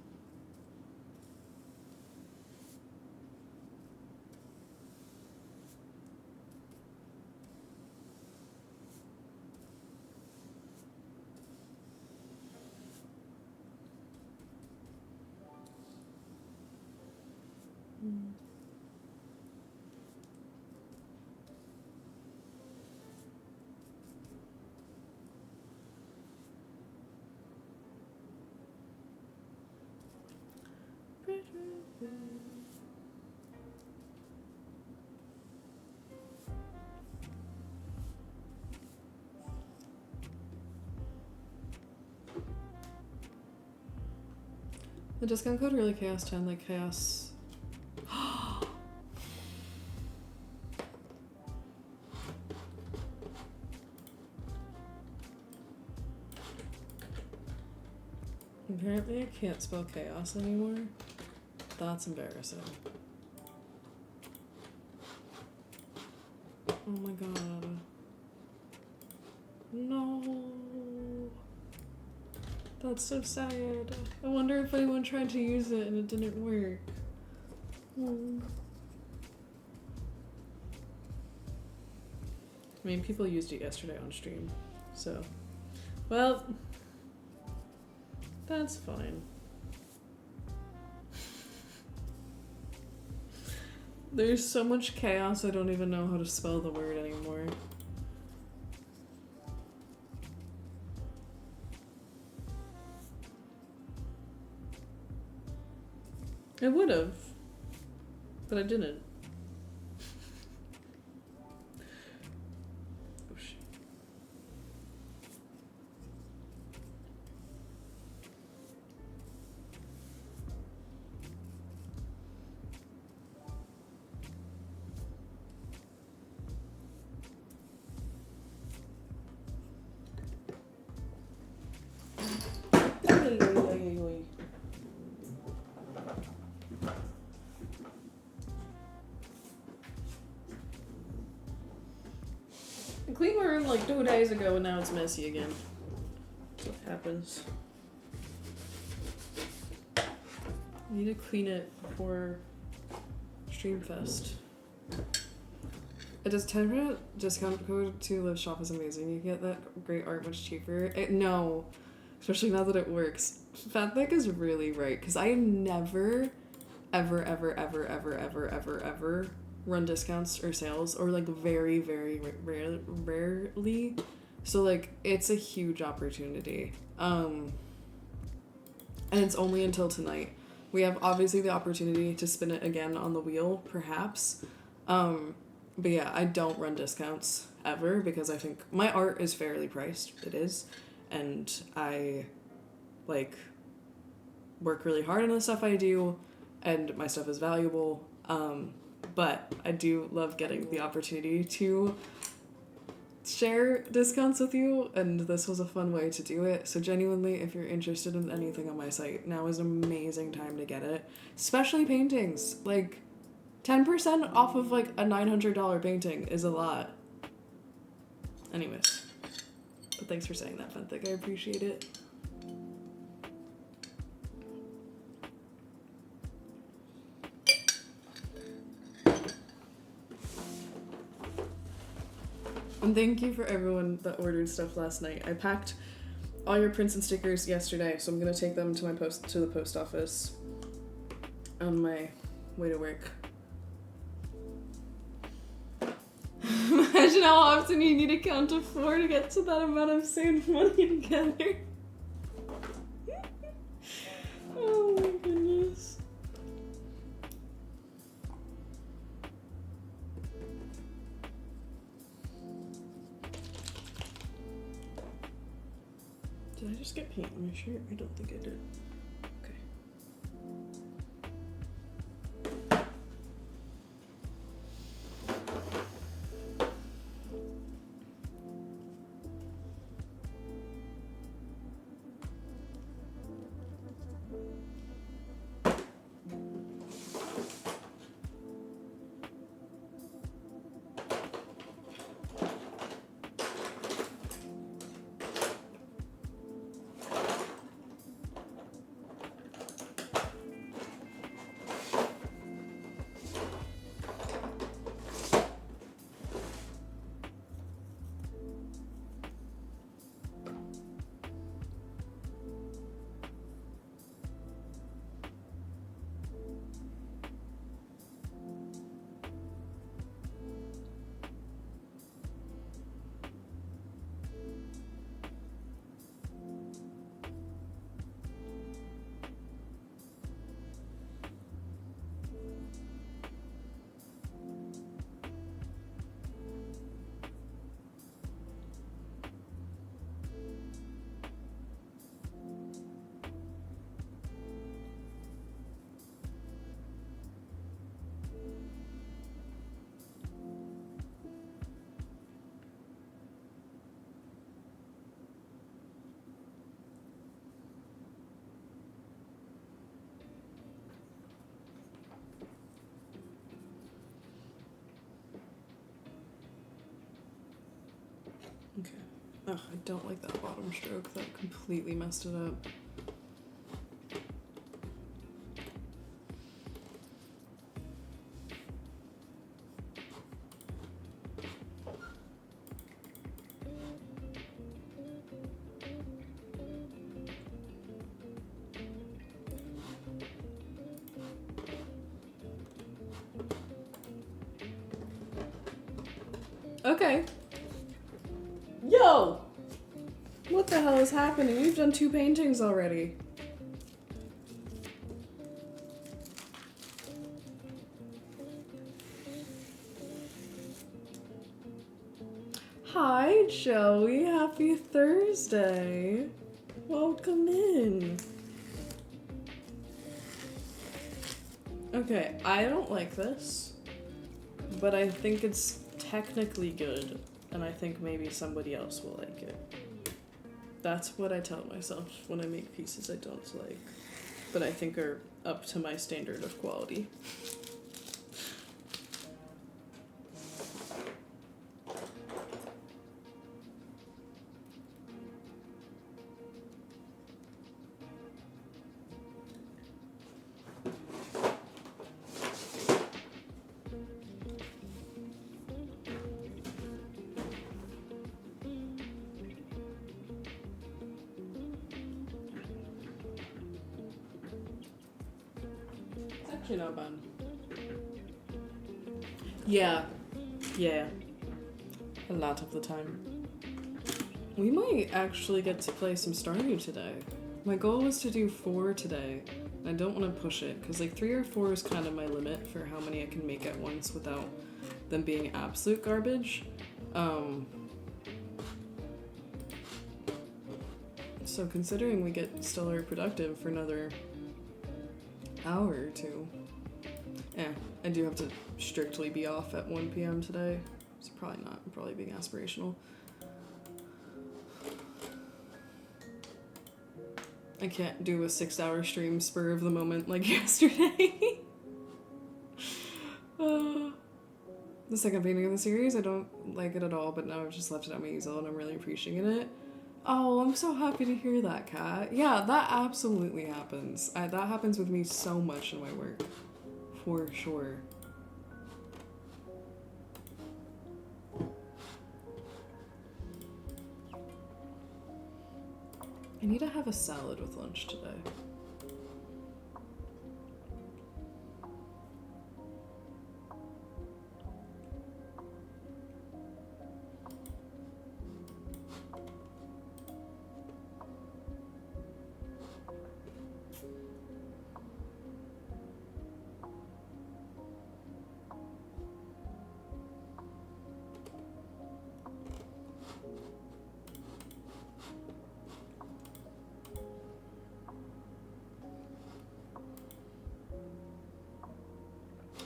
S3: The discount code really chaos 10, like chaos. Apparently I can't spell chaos anymore. That's embarrassing. Oh my god. No. That's so sad. I wonder if anyone tried to use it and it didn't work. I mean, people used it yesterday on stream, so. Well, that's fine. There's so much chaos, I don't even know how to spell the word anymore. I would have, but I didn't. Oh shit. I cleaned my room like 2 days ago and now it's messy again. That's what happens. I need to clean it before Streamfest. It does 10% discount code to Live Shop is amazing. You get that great art much cheaper. No, especially now that it works. Fatback is really right because I never, ever run discounts or sales, or like very rarely. So like it's a huge opportunity. And it's only until tonight. We have obviously the opportunity to spin it again on the wheel, perhaps. But yeah, I don't run discounts ever because I think my art is fairly priced. It is. And I like work really hard on the stuff I do and my stuff is valuable. But I do love getting the opportunity to share discounts with you, and this was a fun way to do it. So genuinely, if you're interested in anything on my site, now is an amazing time to get it. Especially paintings. Like, 10% off of like a $900 painting is a lot. Anyways. But thanks for saying that, Fenthic. I appreciate it. And thank you for everyone that ordered stuff last night. I packed all your prints and stickers yesterday, so I'm gonna take them to the post office on my way to work. Imagine how often you need to count to 4 to get to that amount of saved money together. Oh my goodness. Did I just get paint on my shirt? I don't think I did. Okay. Okay. Ugh, I don't like that bottom stroke. That completely messed it up. Okay. Yo! What the hell is happening? We've done 2 paintings already. Hi, Joey. Happy Thursday. Welcome in. Okay, I don't like this, but I think it's technically good, and I think maybe somebody else will like it. That's what I tell myself when I make pieces I don't like, but I think are up to my standard of quality. Not bad. Yeah. A lot of the time. We might actually get to play some Stardew today. My goal was to do 4 today. I don't want to push it, because like 3 or 4 is kind of my limit for how many I can make at once without them being absolute garbage. So considering we get stellar productive for another hour or 2. Yeah, I do have to strictly be off at 1 p.m. today. It's probably not. I'm probably being aspirational. I can't do a 6-hour stream spur of the moment like yesterday. The second painting of the series, I don't like it at all, but now I've just left it at my easel and I'm really appreciating it. Oh, I'm so happy to hear that, Kat. Yeah, that absolutely happens. That happens with me so much in my work. For sure. I need to have a salad with lunch today.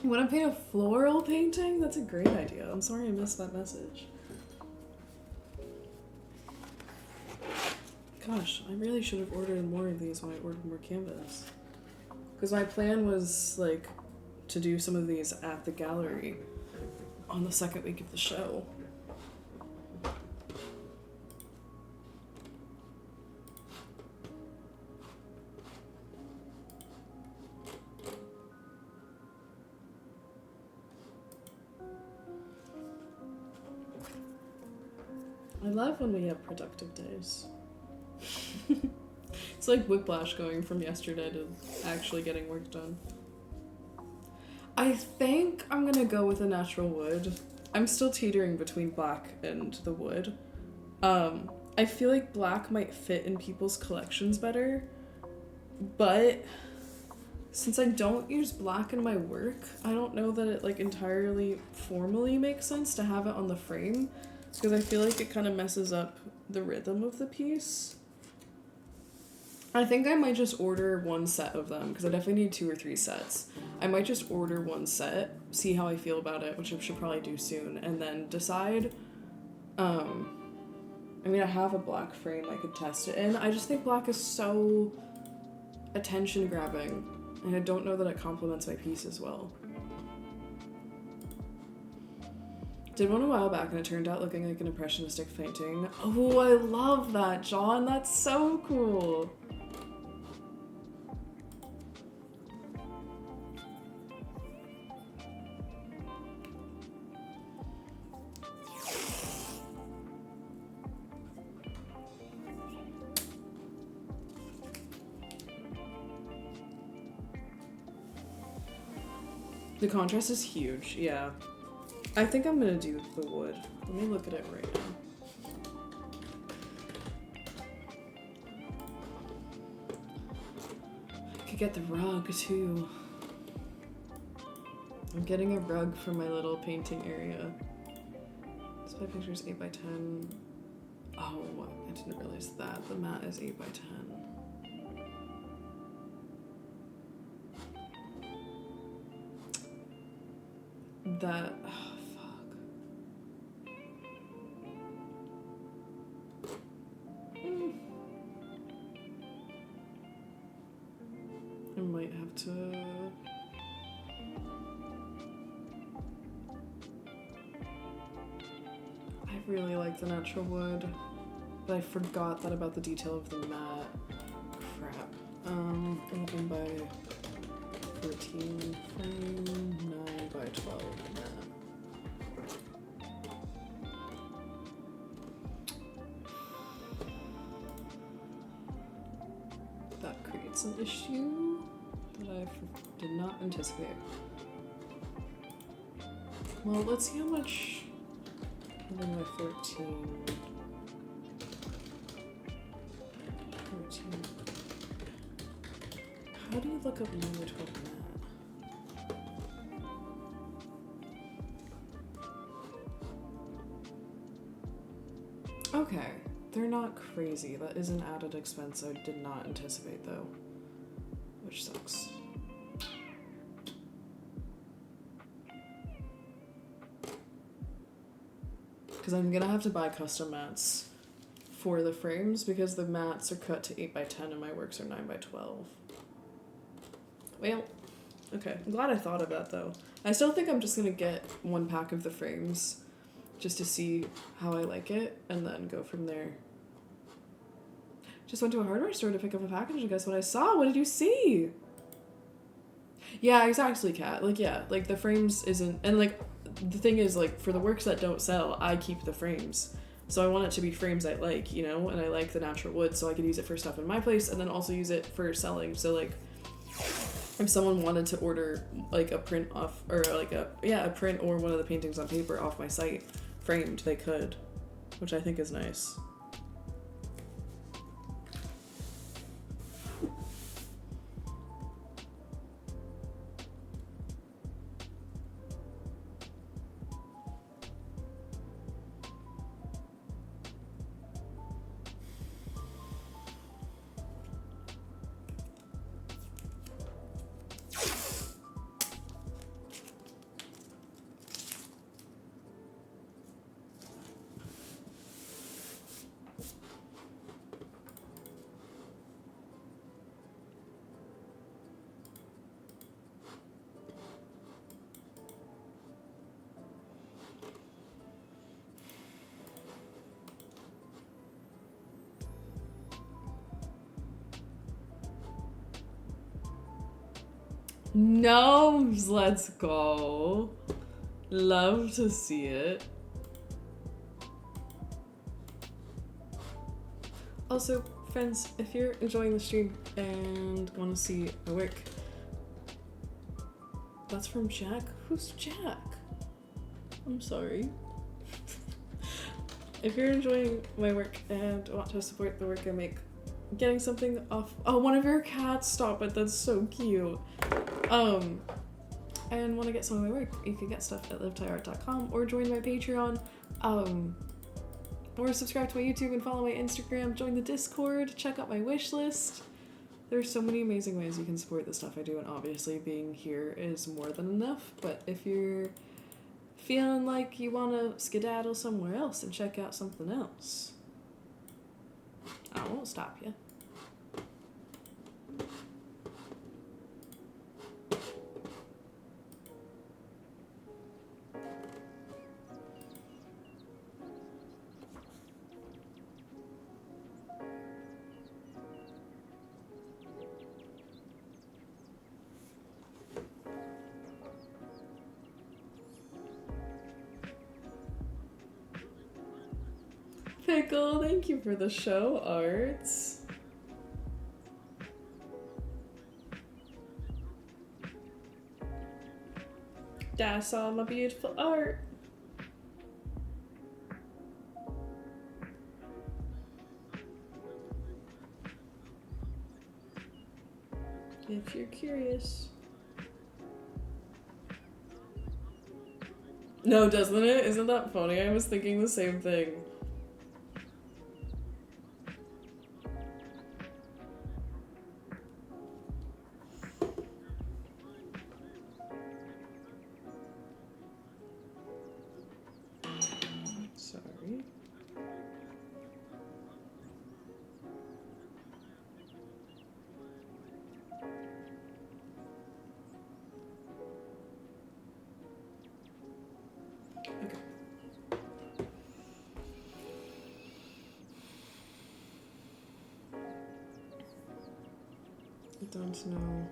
S3: You want to paint a floral painting? That's a great idea. I'm sorry I missed that message. Gosh, I really should have ordered more of these when I ordered more canvas. Because my plan was, like, to do some of these at the gallery on the second week of the show. I love when we have productive days. It's like whiplash going from yesterday to actually getting work done. I think I'm gonna go with a natural wood. I'm still teetering between black and the wood. I feel like black might fit in people's collections better, but since I don't use black in my work, I don't know that it like entirely formally makes sense to have it on the frame. Because I feel like it kind of messes up the rhythm of the piece. I think I might just order one set of them, because I definitely need 2 or 3 sets. I might just order one set, see how I feel about it, which I should probably do soon, and then decide. I mean, I have a black frame I could test it in. I just think black is so attention-grabbing, and I don't know that it complements my piece as well. Did one a while back and it turned out looking like an impressionistic painting. Oh, I love that, John. That's so cool. The contrast is huge, yeah. I think I'm gonna do the wood. Let me look at it right now. I could get the rug too. I'm getting a rug for my little painting area. This my picture's 8 by 10. Oh, I didn't realize that. The mat is 8 by 10. That, oh, fuck. I might have to... I really like the natural wood, but I forgot that about the detail of the mat. Crap. 11 by 14 frame, 9 by 12 mat. That creates an issue that I did not anticipate. Well, let's see how much 11 by 13. 13. How do you look up 9 by 12 mat? Okay, they're not crazy. That is an added expense I did not anticipate though, which sucks. Because I'm gonna have to buy custom mats for the frames because the mats are cut to 8x10 and my works are 9x12. Well, okay. I'm glad I thought of that though. I still think I'm just gonna get one pack of the frames just to see how I like it and then go from there. Just went to a hardware store to pick up a package and guess what I saw? What did you see? Yeah, exactly, Kat. Like, yeah, like the frames isn't, and like the thing is, like, for the works that don't sell, I keep the frames. So I want it to be frames I like, you know, and I like the natural wood, so I could use it for stuff in my place and then also use it for selling. So like, if someone wanted to order like a print off, or like a print or one of the paintings on paper off my site framed, they could, which I think is nice. Gnomes, let's go. Love to see it. Also, friends, if you're enjoying the stream and want to see my work, that's from Jack. Who's Jack? I'm sorry. If you're enjoying my work and want to support the work I make, getting something off. Oh, one of your cats, stop it, that's so cute. And want to get some of my work, you can get stuff at livetaiart.com or join my Patreon, or subscribe to my YouTube and follow my Instagram, join the Discord, check out my wish list. There's so many amazing ways you can support the stuff I do, and obviously being here is more than enough, but if you're feeling like you want to skedaddle somewhere else and check out something else, I won't stop you. Pickle, thank you for the show, Arts. That's all my beautiful art. If you're curious. No, doesn't it? Isn't that funny? I was thinking the same thing. Sorry. Okay. I don't know.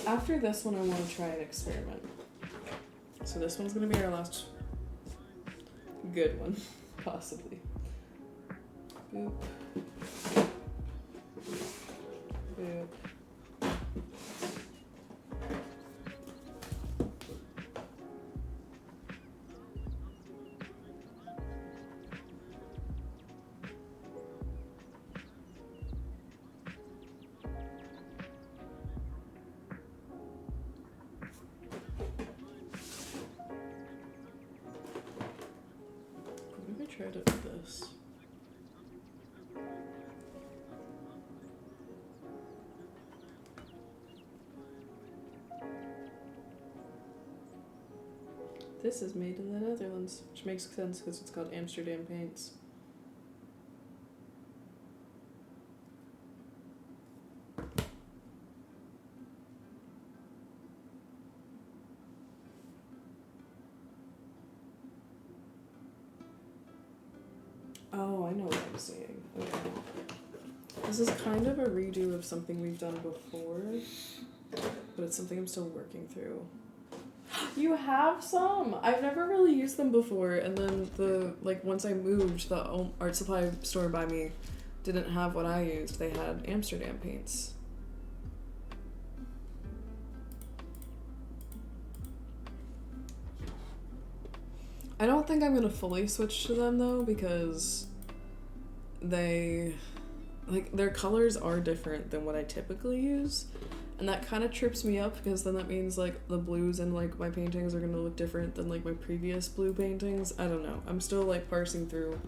S3: After this one, I want to try an experiment. So this one's gonna be our last good one, possibly. Boop. Boop. Maybe try to do this. this is made in the Netherlands, which makes sense because it's called Amsterdam Paints. Oh, I know what I'm saying. Okay. This is kind of a redo of something we've done before, but it's something I'm still working through. You have some! I've never really used them before, and then once I moved, the art supply store by me didn't have what I used. They had Amsterdam paints. I don't think I'm gonna fully switch to them though, because their colors are different than what I typically use, and that kind of trips me up because then that means like the blues in like my paintings are gonna look different than like my previous blue paintings. I don't know. I'm still like parsing through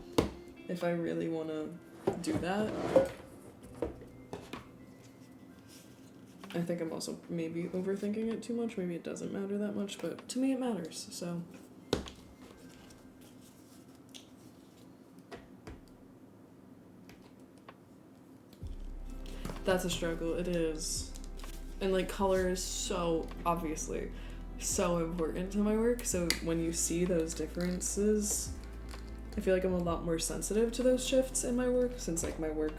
S3: if I really want to do that. I think I'm also maybe overthinking it too much. Maybe it doesn't matter that much, but to me it matters, so. That's a struggle, it is. And like color is so, obviously, so important to my work, so when you see those differences, I feel like I'm a lot more sensitive to those shifts in my work, since like my work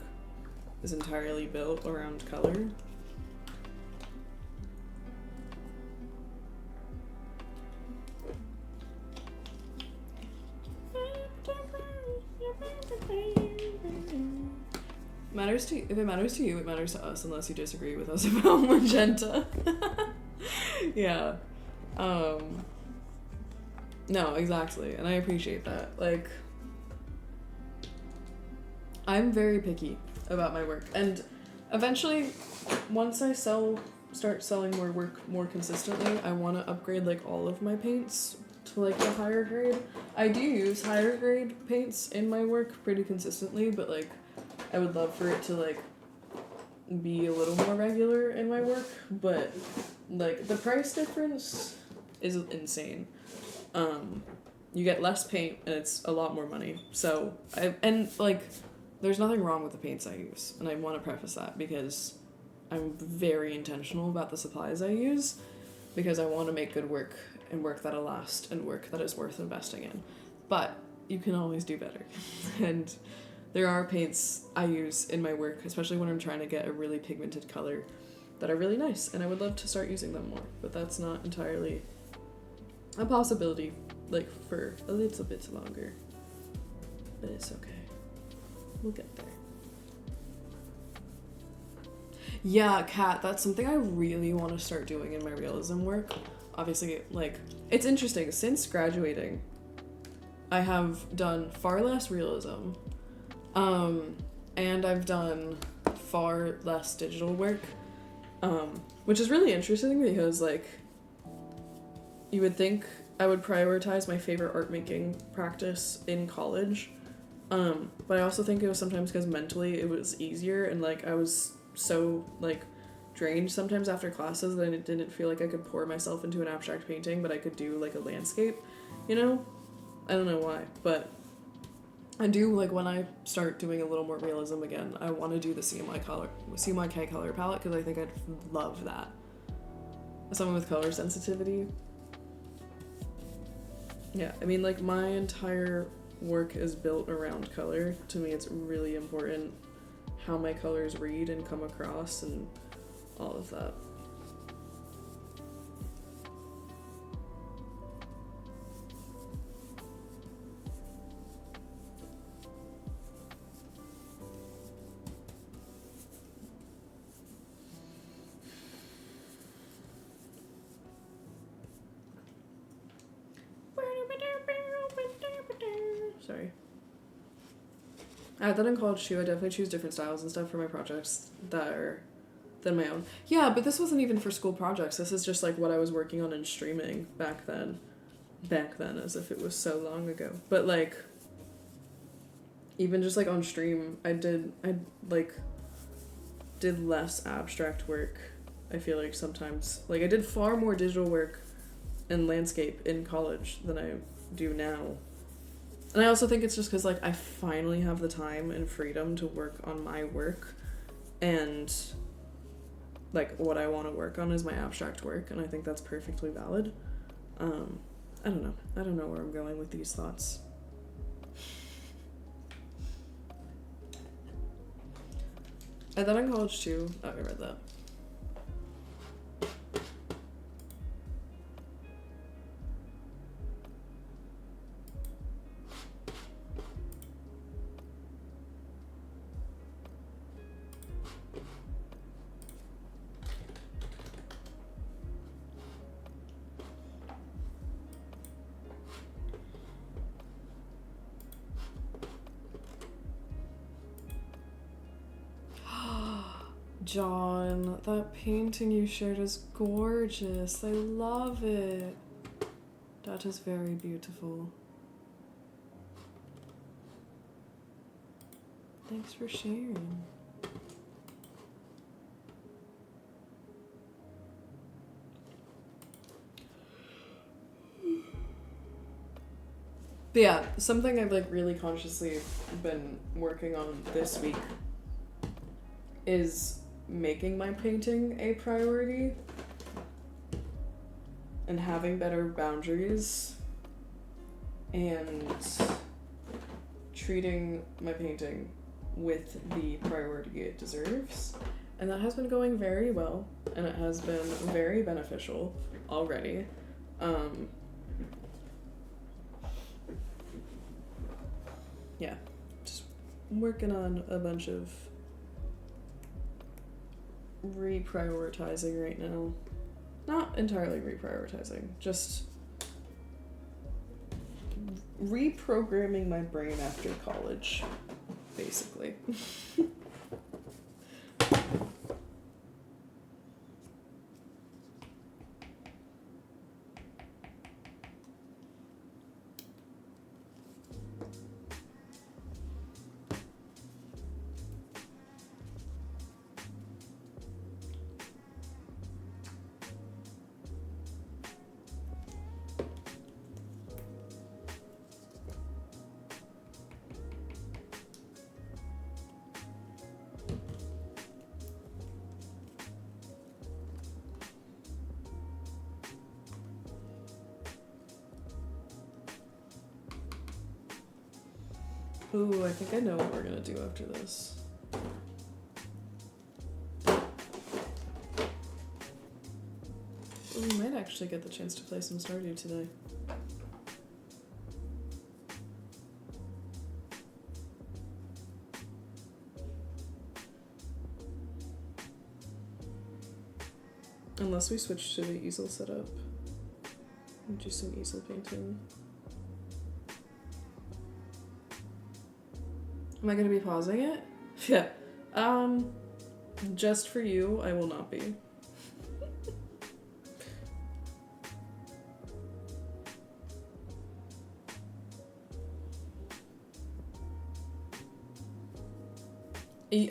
S3: is entirely built around color. If it matters to you, it matters to us, unless you disagree with us about magenta. Yeah. No, exactly, and I appreciate that. Like, I'm very picky about my work, and eventually, once I start selling more work more consistently, I want to upgrade like all of my paints to like the higher grade. I do use higher grade paints in my work pretty consistently, but like I would love for it to like be a little more regular in my work, but like the price difference is insane. You get less paint and it's a lot more money. So there's nothing wrong with the paints I use, and I want to preface that because I'm very intentional about the supplies I use, because I want to make good work and work that'll last and work that is worth investing in. But you can always do better. And there are paints I use in my work, especially when I'm trying to get a really pigmented color, that are really nice, and I would love to start using them more, but that's not entirely a possibility, like, for a little bit longer. But it's okay. We'll get there. Yeah, Kat, that's something I really want to start doing in my realism work. Obviously, like, it's interesting, since graduating, I have done far less realism, and I've done far less digital work, which is really interesting because, like, you would think I would prioritize my favorite art making practice in college, but I also think it was sometimes because mentally it was easier, and like I was so like drained sometimes after classes that I didn't feel like I could pour myself into an abstract painting, but I could do like a landscape, you know? I don't know why, but I do, like, when I start doing a little more realism again, I want to do the CMYK color palette, because I think I'd love that. As someone with color sensitivity. Yeah, I mean, like, my entire work is built around color. To me, it's really important how my colors read and come across and all of that. Sorry. I had that in college too. I definitely choose different styles and stuff for my projects that are than my own. Yeah, but this wasn't even for school projects. This is just like what I was working on in streaming back then. Back then, as if it was so long ago. But like, even just like on stream, I did less abstract work. I feel like sometimes, like, I did far more digital work in landscape in college than I do now. And I also think it's just because, like, I finally have the time and freedom to work on my work, and, like, what I want to work on is my abstract work, and I think that's perfectly valid. I don't know. I don't know where I'm going with these thoughts. I thought in college too. Oh, I read that. John, that painting you shared is gorgeous. I love it. That is very beautiful. Thanks for sharing. But yeah, something I've like really consciously been working on this week is making my painting a priority and having better boundaries and treating my painting with the priority it deserves. And that has been going very well, and it has been very beneficial already. Yeah, just working on a bunch of reprioritizing right now. Not entirely reprioritizing, just reprogramming my brain after college, basically. Ooh, I think I know what we're gonna do after this. Ooh, we might actually get the chance to play some Stardew today. Unless we switch to the easel setup and do some easel painting. Am I gonna be pausing it? Yeah. Just for you, I will not be.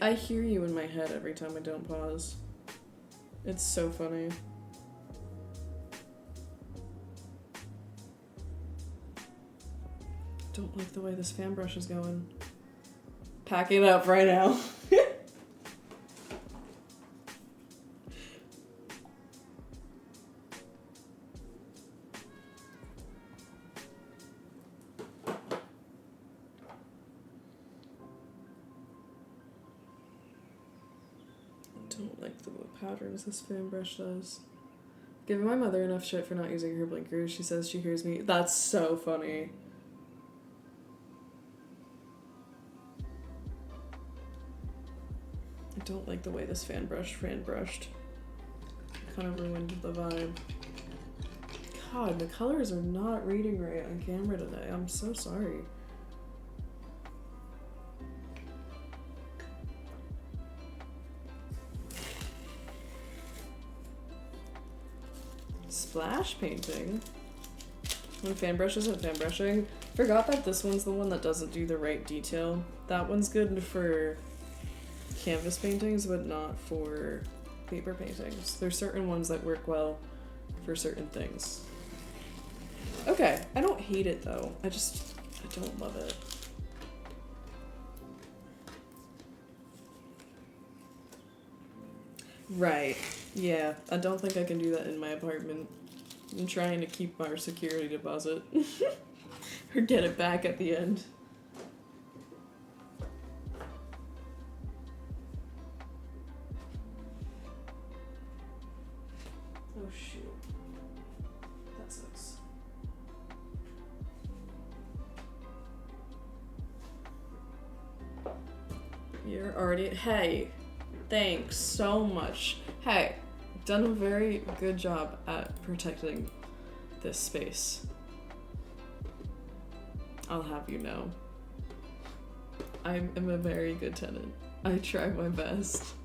S3: I hear you in my head every time I don't pause. It's so funny. Don't like the way this fan brush is going. Packing it up right now. Don't like the patterns this fan brush does. Giving my mother enough shit for not using her blinkers. She says she hears me. That's so funny. I don't like the way this fan brushed. Kind of ruined the vibe. God, the colors are not reading right on camera today. I'm so sorry. Splash painting? When fan brush isn't fan brushing? Forgot that this one's the one that doesn't do the right detail. That one's good for canvas paintings, but not for paper paintings. There's certain ones that work well for certain things. Okay, I don't hate it though. I don't love it. Right. Yeah, I don't think I can do that in my apartment. I'm trying to keep our security deposit. Or get it back at the end. Oh shoot. That sucks. You're already. Hey, thanks so much. Hey, done a very good job at protecting this space. I'll have you know. I am a very good tenant. I try my best.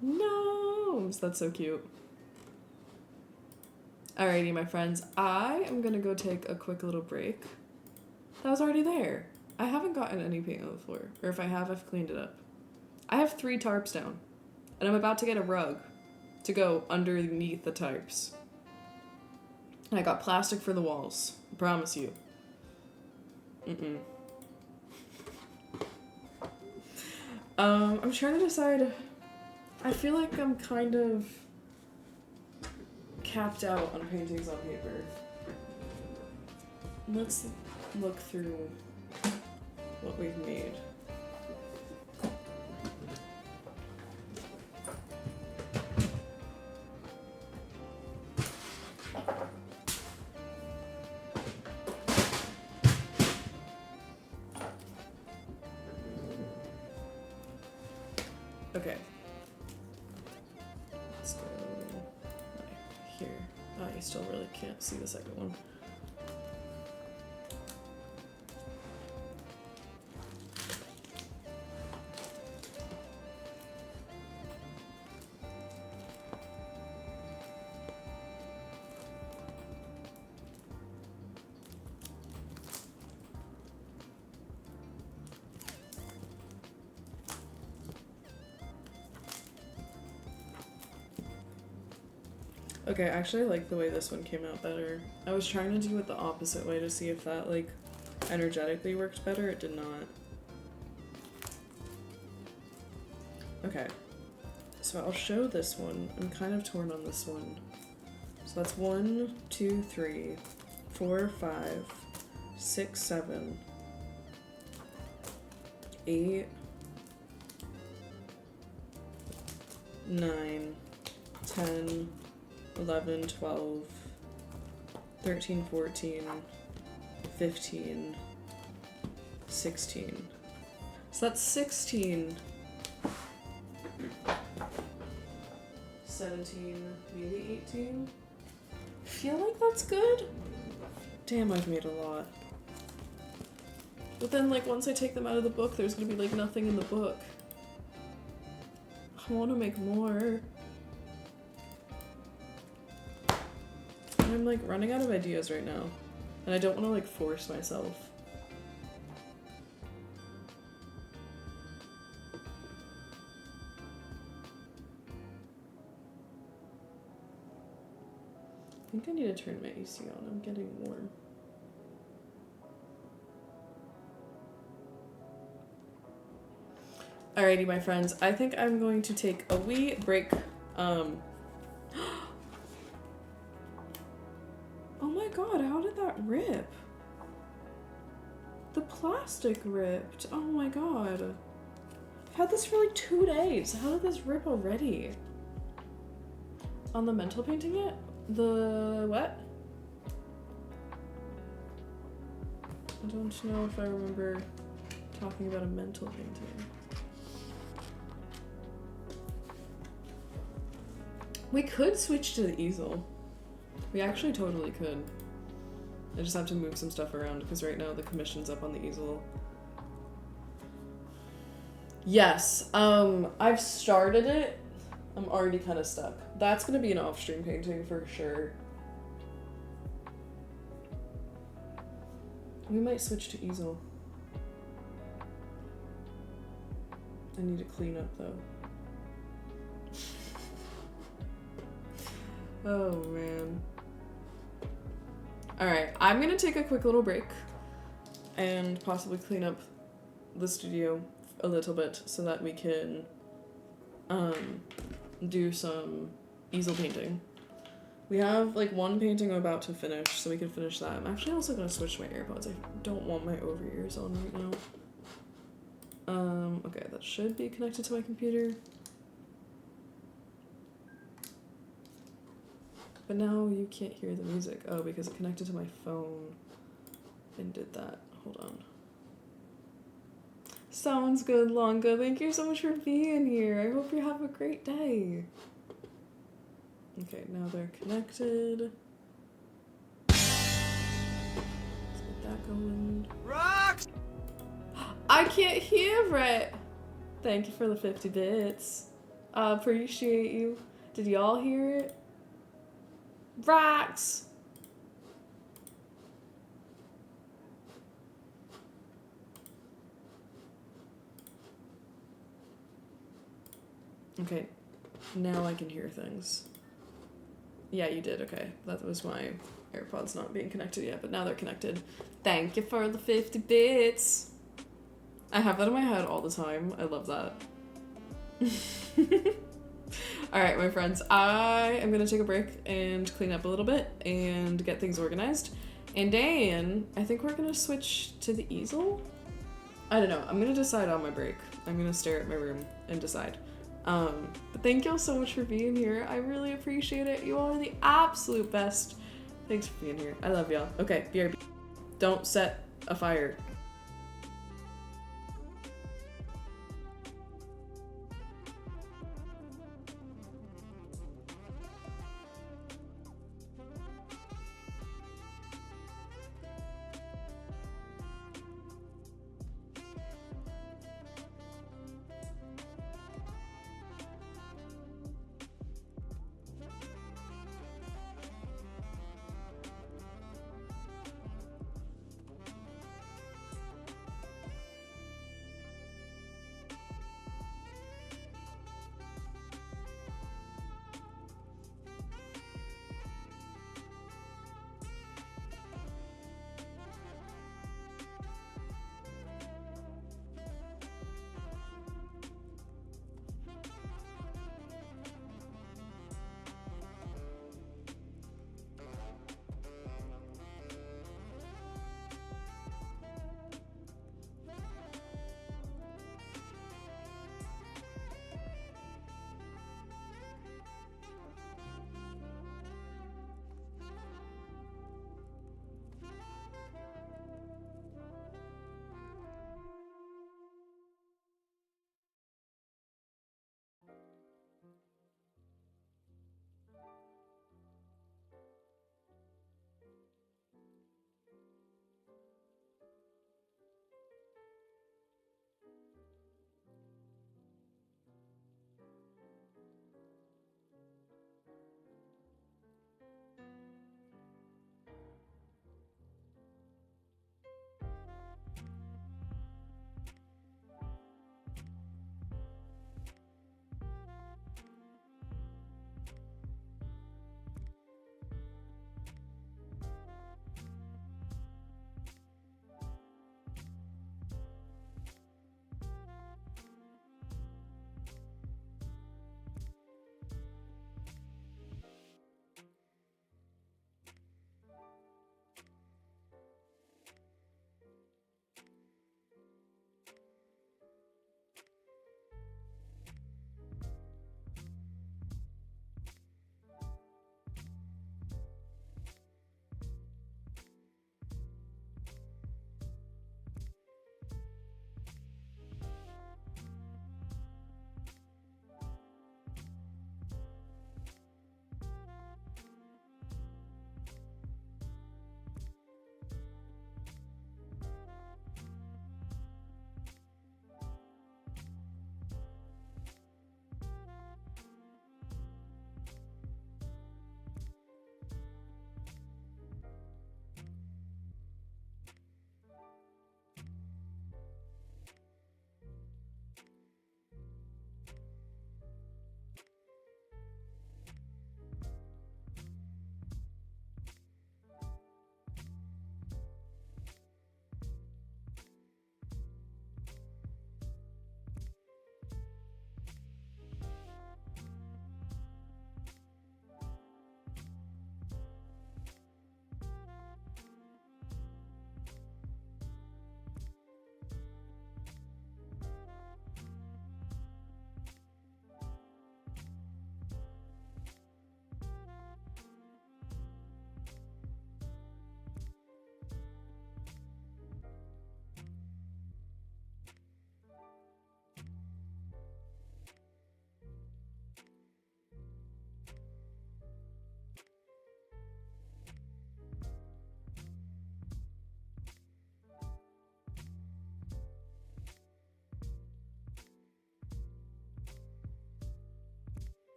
S3: No, that's so cute. Alrighty, my friends, I am gonna go take a quick little break. That was already there. I haven't gotten any paint on the floor, or if I have, I've cleaned it up. I have 3 tarps down, and I'm about to get a rug to go underneath the tarps. And I got plastic for the walls, I promise you. I'm trying to decide. I feel like I'm kind of capped out on paintings on paper. Let's look through what we've made. Okay. Let's go here. Oh, you still really can't see the second one. Okay, actually I like the way this one came out better. I was trying to do it the opposite way to see if that, like, energetically worked better. It did not. Okay. So I'll show this one. I'm kind of torn on this one. So that's 1, 2, 3, 4, 5, 6, 7, 8, 9, 10, 11, 12, 13, 14, 15, 16. So that's 16, 17, maybe 18. I feel like that's good. Damn, I've made a lot. But then, like, once I take them out of the book, there's gonna be, like, nothing in the book. I want to make more. I'm like running out of ideas right now, and I don't want to like force myself. I think I need to turn my AC on. I'm getting warm. Alrighty, my friends. I think I'm going to take a wee break. Oh my god, how did that rip? The plastic ripped. Oh my god. I've had this for like 2 days. How did this rip already? On the mental painting it? The what? I don't know if I remember talking about a mental painting. We could switch to the easel. We actually totally could. I just have to move some stuff around because right now the commission's up on the easel. Yes, I've started it. I'm already kind of stuck. That's gonna be an off-stream painting for sure. We might switch to easel. I need to clean up though. Oh man. Alright, I'm gonna take a quick little break and possibly clean up the studio a little bit so that we can do some easel painting. We have like one painting I'm about to finish, so we can finish that. I'm actually also gonna switch my AirPods. I don't want my over ears on right now. Okay, that should be connected to my computer. But now you can't hear the music. Oh, because it connected to my phone and did that. Hold on. Sounds good, Longa. Thank you so much for being here. I hope you have a great day. Okay, now they're connected. Let's get that going.
S1: Rocks!
S3: I can't hear it! Thank you for the 50 bits. Appreciate you. Did y'all hear it? Rocks! Okay, now I can hear things. Yeah, you did, okay. That was my AirPods not being connected yet, but now they're connected. Thank you for the 50 bits. I have that in my head all the time. I love that. Alright, my friends, I am gonna take a break and clean up a little bit and get things organized. And then, I think we're gonna switch to the easel? I don't know, I'm gonna decide on my break. I'm gonna stare at my room and decide. But thank y'all so much for being here. I really appreciate it. You all are the absolute best. Thanks for being here. I love y'all. Okay, BRB. Don't set a fire.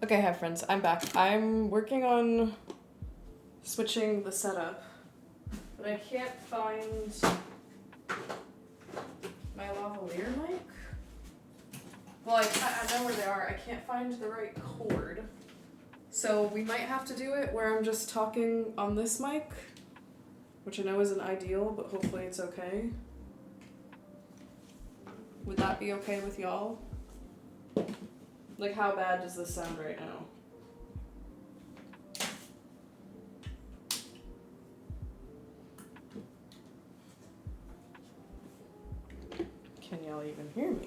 S3: Okay, hi friends, I'm back. I'm working on switching the setup, but I can't find my lavalier mic. Well, I know where they are. I can't find the right cord. So we might have to do it where I'm just talking on this mic, which I know isn't ideal, but hopefully it's okay. Would that be okay with y'all? Like, how bad does this sound right now? Can y'all even hear me?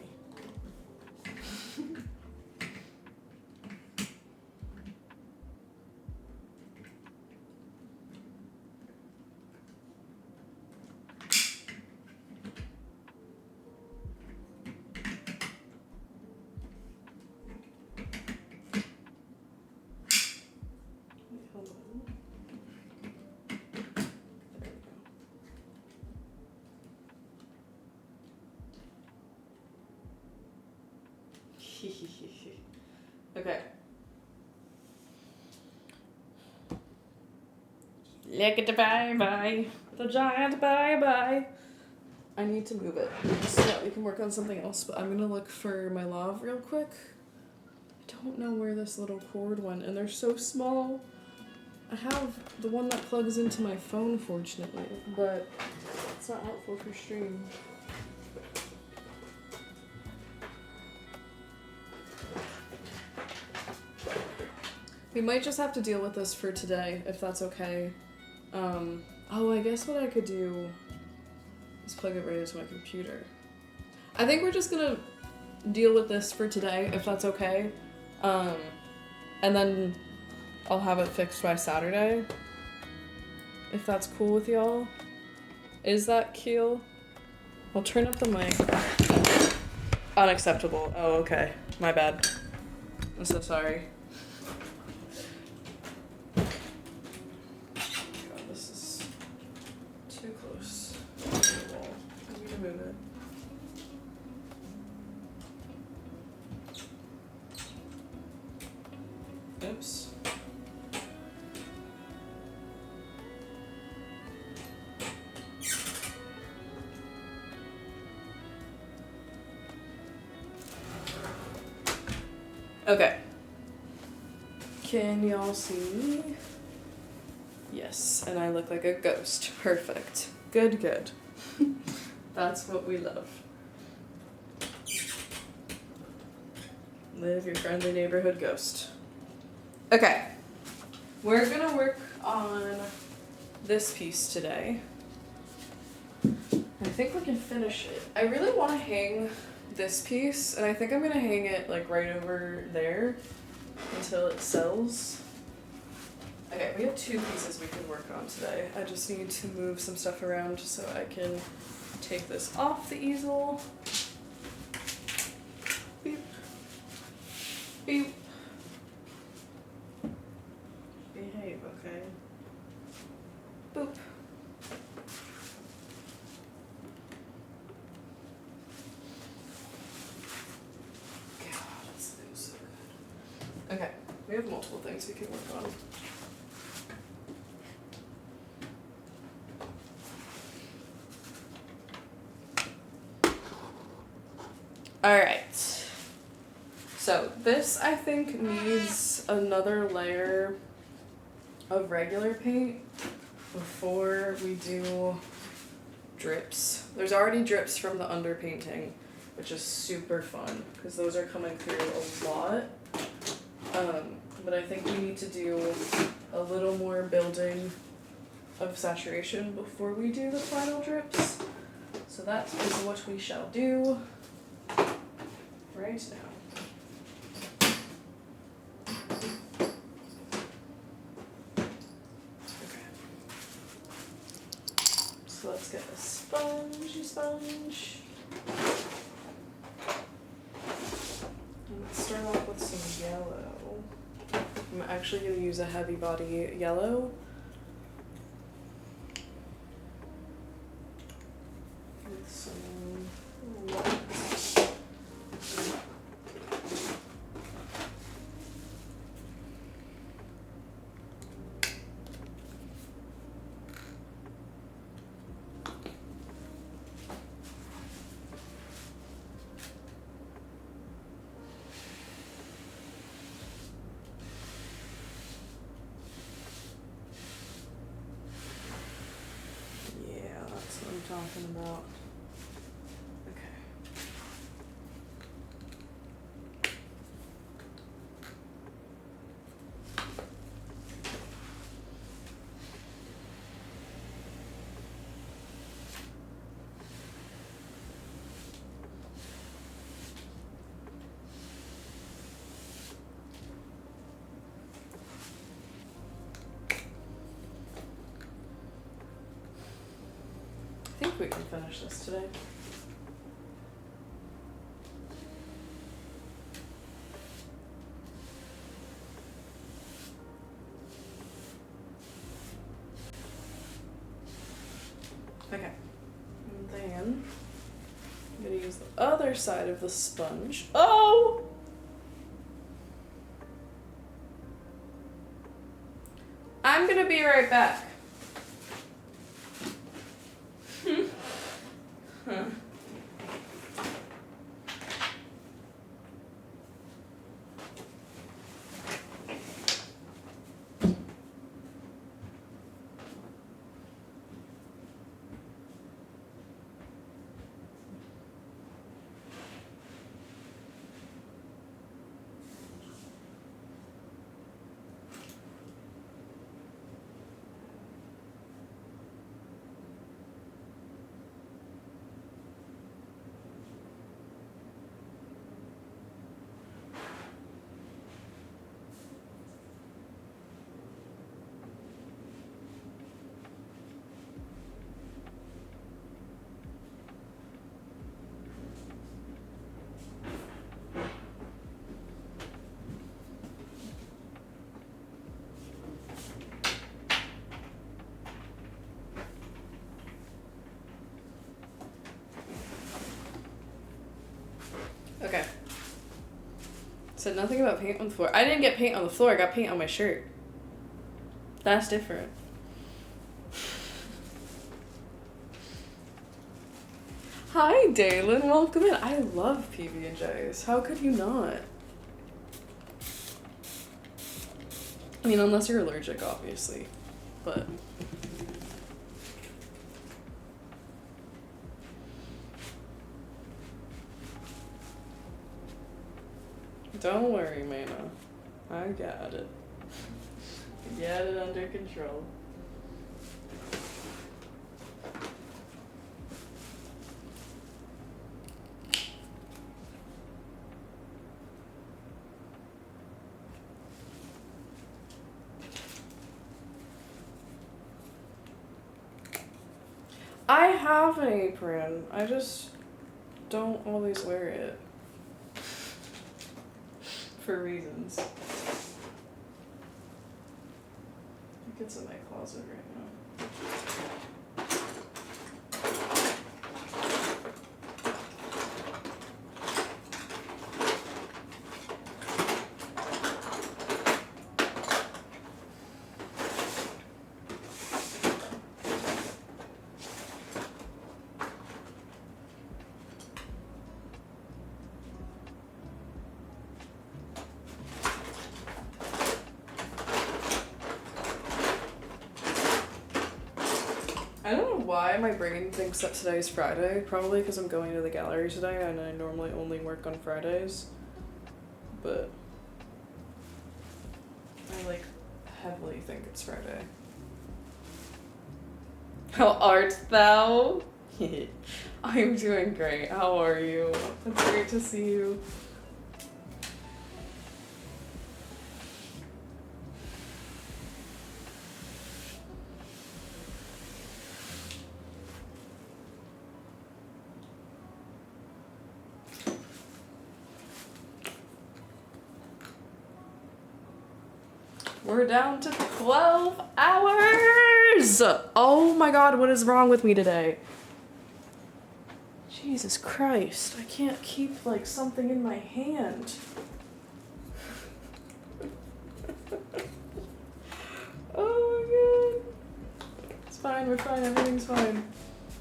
S3: Hold on. There we go. Okay. Look at the bye-bye. The giant bye-bye. I need to move it so that we can work on something else, but I'm gonna look for my lav real quick. I don't know where this little cord went, and they're so small. I have the one that plugs into my phone, fortunately, but it's not helpful for stream. We might just have to deal with this for today, if that's okay. Oh, I guess what I could do is plug it right into my computer. I think we're just gonna deal with this for today, if that's okay. And then I'll have it fixed by Saturday, if that's cool with y'all. Is that cool? I'll turn up the mic. Unacceptable. Oh, okay. My bad. I'm so sorry. God, this is too close to the wall. I need to move it. Oops. Okay. Can y'all see me? Yes, and I look like a ghost. Perfect. Good, good. That's what we love. Live your friendly neighborhood ghost. Okay. We're gonna work on this piece today. I think we can finish it. I really want to hang this piece, and I think I'm gonna hang it like right over there until it sells. Okay, we have two pieces we can work on today. I just need to move some stuff around so I can take this off the easel. Beep. Beep. Behave, okay? Boop. God, this thing's so good. Okay, we have multiple things we can work on. Alright, so this I think needs another layer of regular paint before we do drips. There's already drips from the underpainting, which is super fun because those are coming through a lot. But I think we need to do a little more building of saturation before we do the final drips. So that is what we shall do right now. Okay. So let's get a sponge. And let's start off with some yellow. I'm actually going to use a heavy body yellow. With some white. talking about. Okay. I think we can finish this today. Okay. And then I'm gonna use the other side of the sponge. Oh! I'm gonna be right back. Huh. Okay. Said nothing about paint on the floor. I didn't get paint on the floor, I got paint on my shirt. That's different. Hi, Dalen. Welcome in. I love PB&Js. How could you not? I mean, unless you're allergic, obviously. But... don't worry, Mana. I got it. I got it under control. I have an apron. I just don't always wear it. For reasons. I think it's in my closet right now. I don't know why my brain thinks that today's Friday. Probably because I'm going to the gallery today and I normally only work on Fridays. But I like heavily think it's Friday. How art thou? I'm doing great. How are you? It's great to see you. We're down to 12 hours! Oh my god, what is wrong with me today? Jesus Christ, I can't keep like something in my hand. Oh my god. It's fine, we're fine, everything's fine.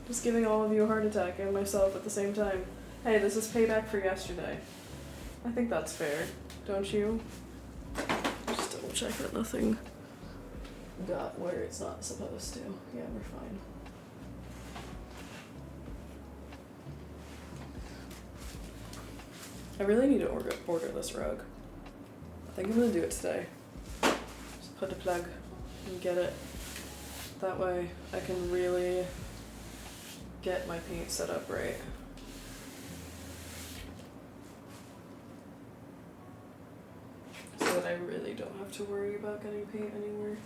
S3: Just giving all of you a heart attack and myself at the same time. Hey, this is payback for yesterday. I think that's fair, don't you? Just double check that nothing got where it's not supposed to. Yeah, we're fine. I really need to order this rug. I think I'm gonna do it today. Just put the plug and get it. That way I can really get my paint set up right. So that I really don't have to worry about getting paint anywhere.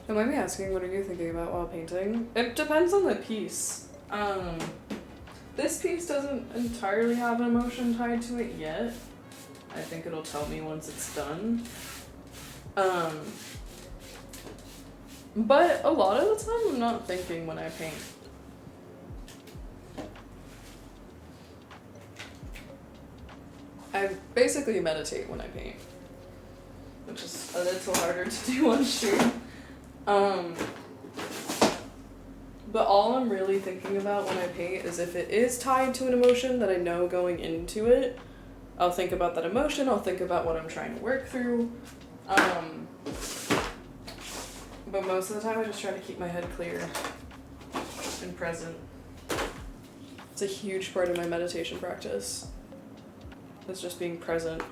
S3: You might be asking, what are you thinking about while painting? It depends on the piece. This piece doesn't entirely have an emotion tied to it yet. I think it'll tell me once it's done. But a lot of the time I'm not thinking when I paint. I basically meditate when I paint, which is a little harder to do on stream. But all I'm really thinking about when I paint is if it is tied to an emotion that I know going into it, I'll think about that emotion, I'll think about what I'm trying to work through. But most of the time I just try to keep my head clear and present. It's a huge part of my meditation practice. It's just being present.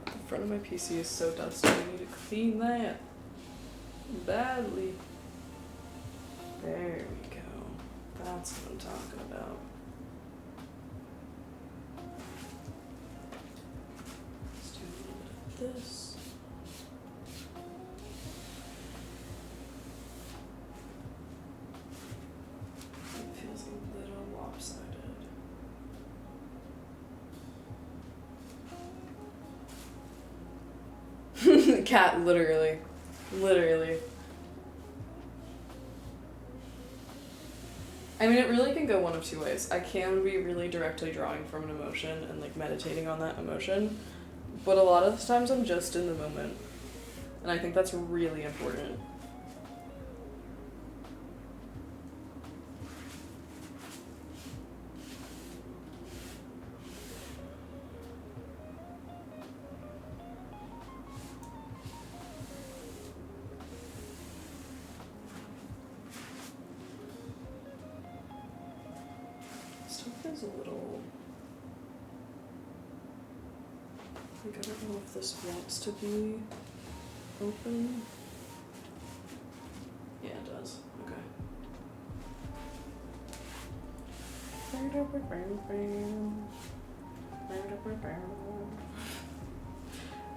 S3: The front of my PC is so dusty, I need to clean that badly. There we go. That's what I'm talking about. Let's do a little bit of this. It feels a little lopsided. Cat, literally. I mean, it really can go one of two ways. I can be really directly drawing from an emotion and like meditating on that emotion, but a lot of the times I'm just in the moment, and I think that's really important. Is a little, like, I don't know if this wants to be open. Yeah, it does. Okay.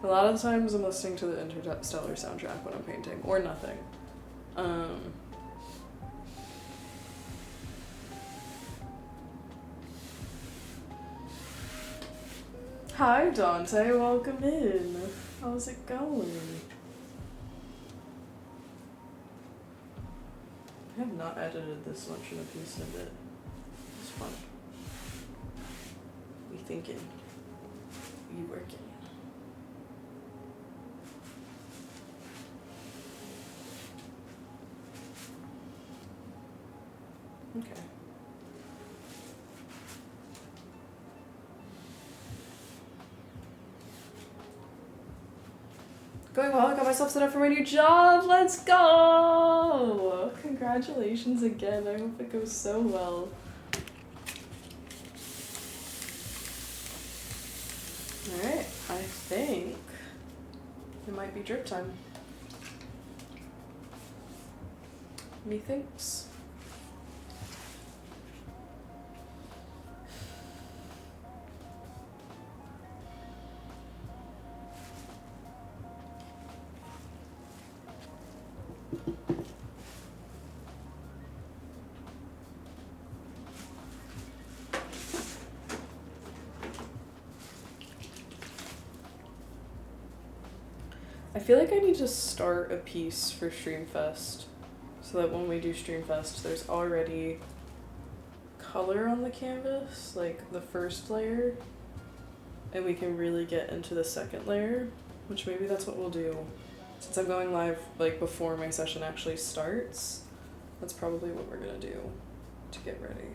S3: A lot of the times I'm listening to the Interstellar soundtrack when I'm painting, or nothing. Hi Dante, welcome in. How's it going? I have not edited this much in a piece in a bit. It's fun. We thinking. We working. Okay. Going well, I got myself set up for my new job. Let's go! Congratulations again. I hope it goes so well. Alright, I think it might be drip time. Methinks. I feel like I need to start a piece for Streamfest so that when we do Streamfest, there's already color on the canvas, like the first layer, and we can really get into the second layer, which maybe that's what we'll do. Since I'm going live like before my session actually starts, that's probably what we're gonna do to get ready.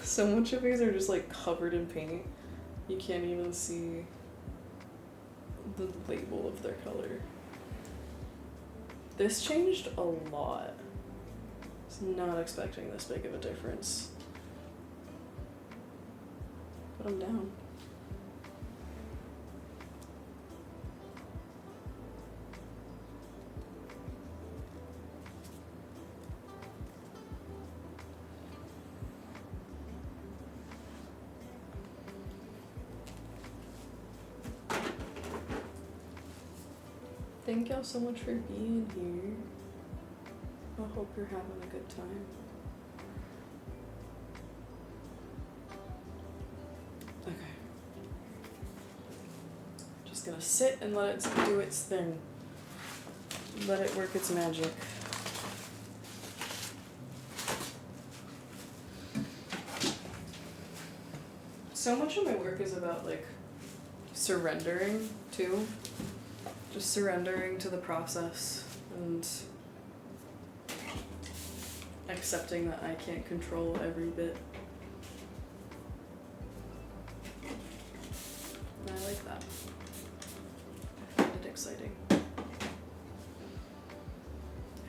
S3: So much of these are just like covered in paint. You can't even see the label of their color. This changed a lot. I was not expecting this big of a difference. But I'm down. Thank y'all so much for being here. I hope you're having a good time. Okay. Just gonna sit and let it do its thing. Let it work its magic. So much of my work is about like surrendering too. Just surrendering to the process and accepting that I can't control every bit. And I like that. I find it exciting. I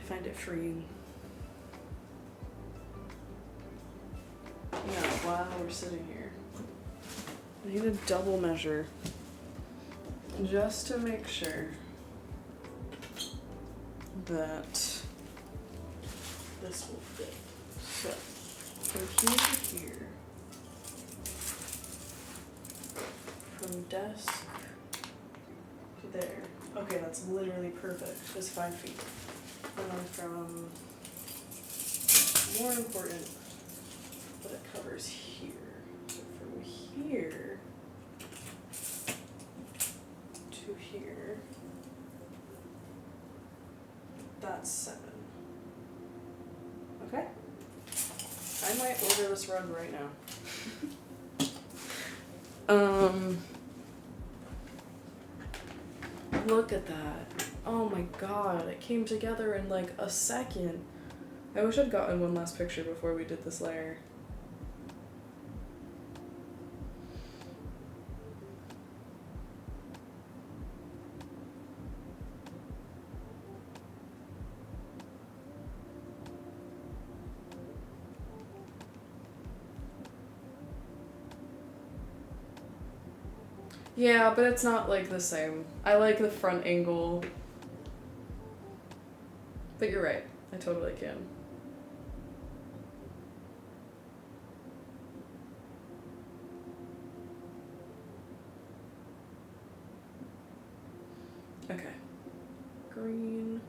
S3: find it freeing. Now, while we're sitting here, I need a double measure. Just to make sure that this will fit. So, from here to here, from desk to there. Okay, that's literally perfect. Just 5 feet. And then from more important what it covers here. So from here to here, that's 7. Okay? I might order this rug right now. Look at that. Oh my god, it came together in like a second. I wish I'd gotten one last picture before we did this layer. Yeah, but it's not like the same. I like the front angle. But you're right. I totally can. Okay. Green.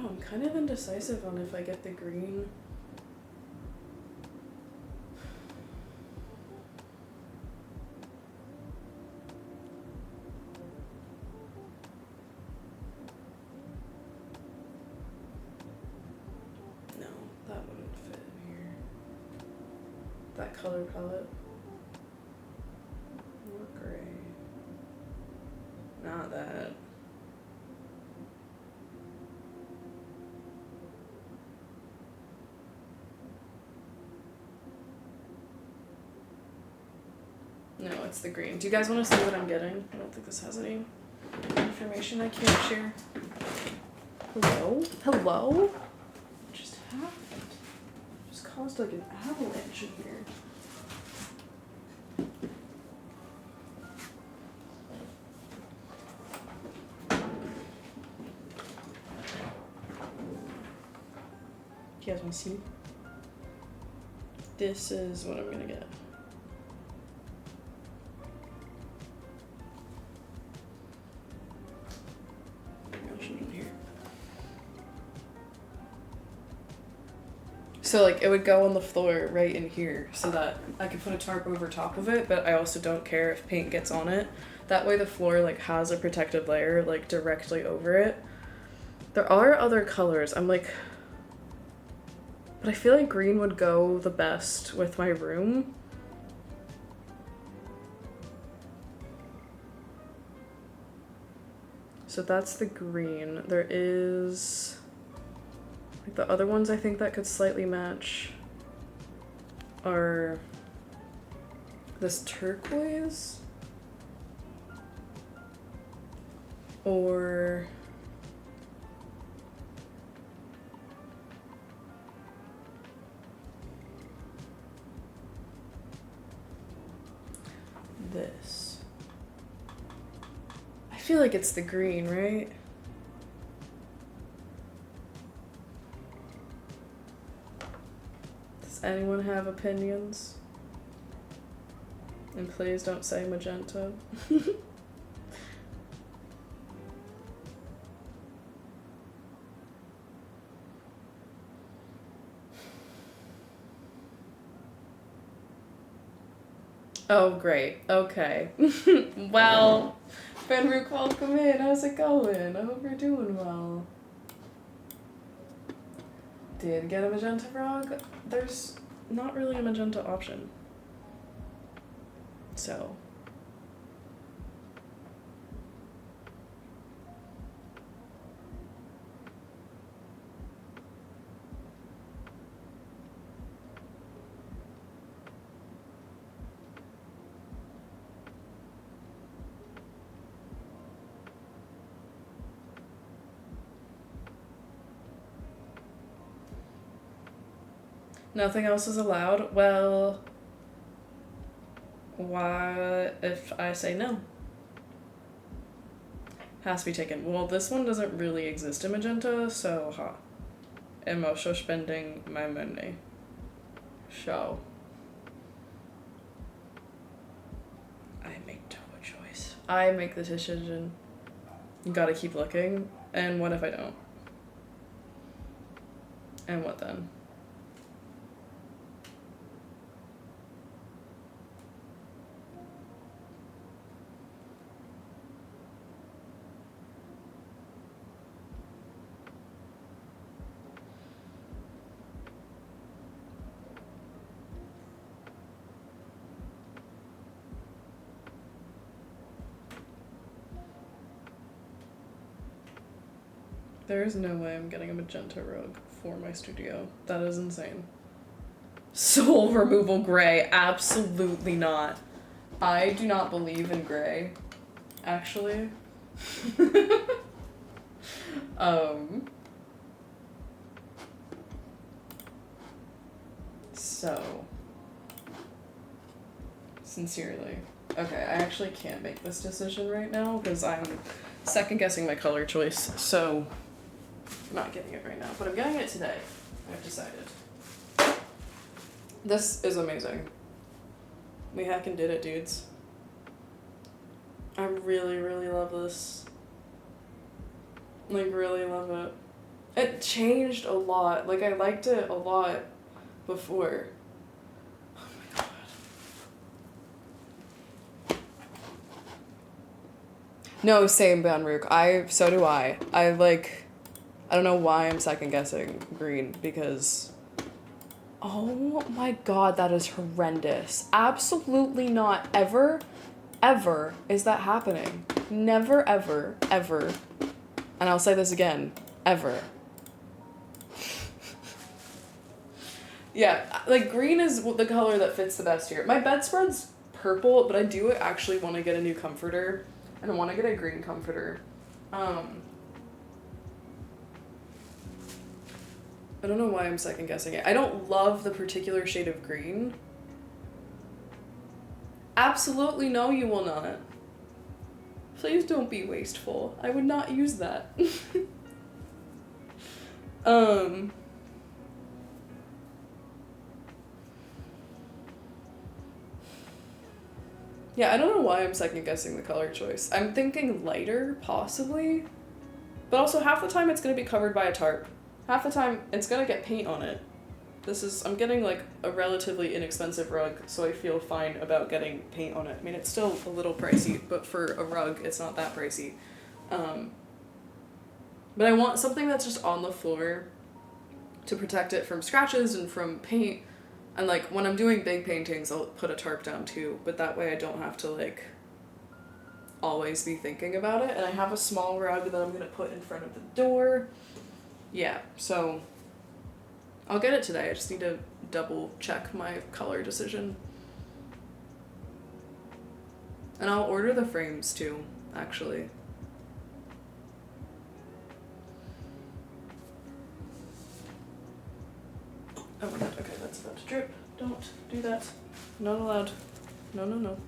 S3: I'm kind of indecisive on if I get the green. No, that wouldn't fit in here. That color palette. More gray. Not that. No, it's the green. Do you guys want to see what I'm getting? I don't think this has any information I can't share. Hello? Hello? What just happened? Just caused like an avalanche in here. Do you guys want to see? This is what I'm gonna get. So like it would go on the floor right in here so that I could put a tarp over top of it, but I also don't care if paint gets on it. That way the floor like has a protective layer like directly over it. There are other colors. I'm like, but I feel like green would go the best with my room. So that's the green. There is like the other ones I think that could slightly match are this turquoise or this. I feel like it's the green, right? Does anyone have opinions? And please don't say magenta. Oh, great. Okay. Well, Fenric, welcome in. How's it going? I hope you're doing well. Did get a magenta frog? There's not really a magenta option. So. Nothing else is allowed? Well, what if I say no? Has to be taken. Well, this one doesn't really exist in magenta, so Jeg må så spending my money. So I make no choice. I make the decision. You gotta keep looking. And what if I don't? And what then? There is no way I'm getting a magenta rug for my studio. That is insane. Soul removal gray. Absolutely not. I do not believe in gray, actually. So, sincerely. Okay, I actually can't make this decision right now because I'm second guessing my color choice, so I'm not getting it right now, but I'm getting it today. I've decided. This is amazing. We heckin' did it, dudes. I really, really love this. Like, really love it. It changed a lot. Like, I liked it a lot before. Oh my god. No, same, Banrook. So do I. I don't know why I'm second guessing green, because oh my god, that is horrendous. Absolutely not. Ever is that happening. Never, ever, ever. And I'll say this again. Ever. Yeah, like green is the color that fits the best here. My bedspread's purple, but I do actually want to get a new comforter. And I want to get a green comforter. I don't know why I'm second guessing it. I don't love the particular shade of green. Absolutely no, you will not. Please don't be wasteful. I would not use that. Yeah, I don't know why I'm second guessing the color choice. I'm thinking lighter, possibly. But also half the time it's gonna be covered by a tarp. Half the time it's gonna get paint on it. I'm getting like a relatively inexpensive rug, so I feel fine about getting paint on it. I mean, it's still a little pricey, but for a rug, it's not that pricey. But I want something that's just on the floor to protect it from scratches and from paint. And like when I'm doing big paintings, I'll put a tarp down too, but that way I don't have to like always be thinking about it. And I have a small rug that I'm gonna put in front of the door. Yeah, so I'll get it today. I just need to double check my color decision. And I'll order the frames too, actually. Oh my god, okay, that's about to drip. Don't do that. Not allowed. No, no, no.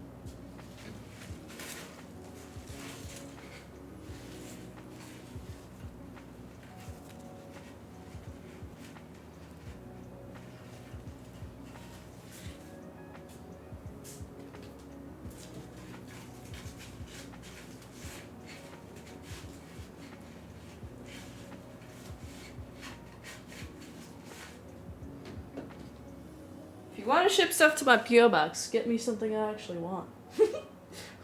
S3: You want to ship stuff to my P.O. box, get me something I actually want.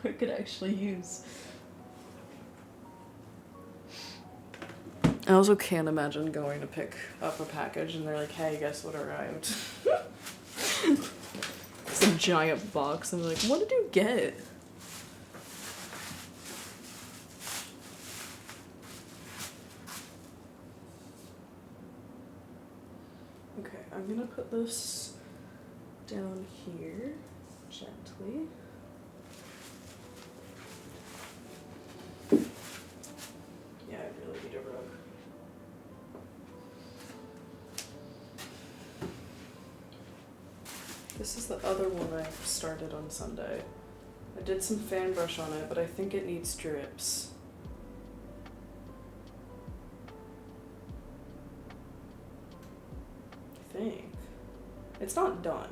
S3: I could actually use. I also can't imagine going to pick up a package and they're like, hey, guess what arrived? It's a giant box and they're like, what did you get? Okay, I'm gonna put this down here, gently. Yeah, I really need a rug. This is the other one I started on Sunday. I did some fan brush on it, but I think it needs drips. think. It's not done.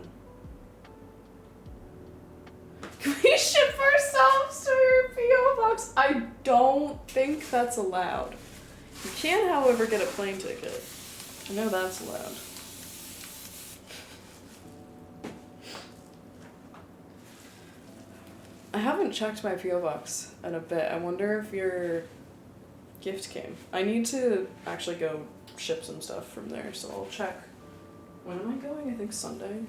S3: Can we ship ourselves to your P.O. box? I don't think that's allowed. You can, however, get a plane ticket. I know that's allowed. I haven't checked my P.O. box in a bit. I wonder if your gift came. I need to actually go ship some stuff from there, so I'll check. When am I going? I think Sunday.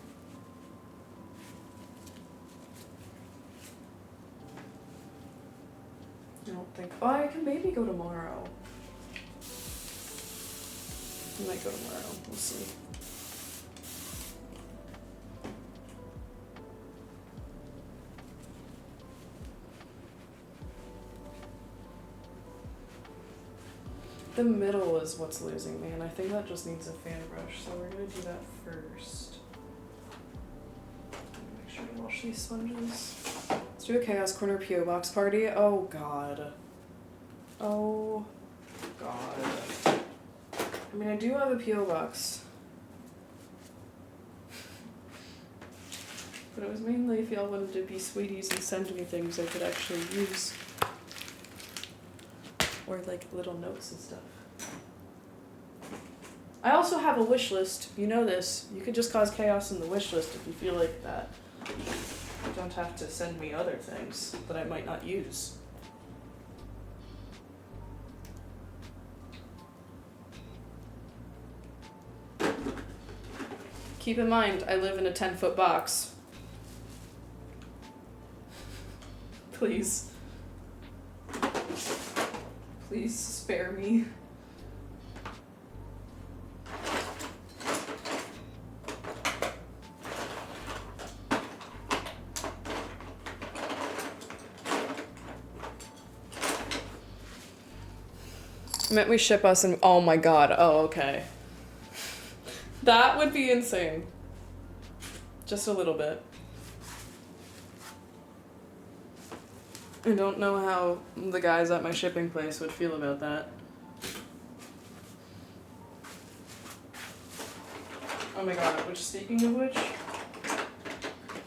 S3: I don't think. Oh, I can maybe go tomorrow. I might go tomorrow. We'll see. The middle is what's losing me, and I think that just needs a fan brush, so we're gonna do that first. Make sure to wash these sponges. Let's do a Chaos Corner P.O. Box party. Oh god. Oh god. I mean, I do have a P.O. box. But it was mainly if y'all wanted to be sweeties and send me things I could actually use. Or like little notes and stuff. I also have a wish list. You know this. You could just cause chaos in the wish list if you feel like that. You don't have to send me other things that I might not use. Keep in mind, I live in a 10-foot box. Please. Please spare me. Meant we ship us and oh my god, oh okay. That would be insane. Just a little bit. I don't know how the guys at my shipping place would feel about that. Oh my god, which speaking of which,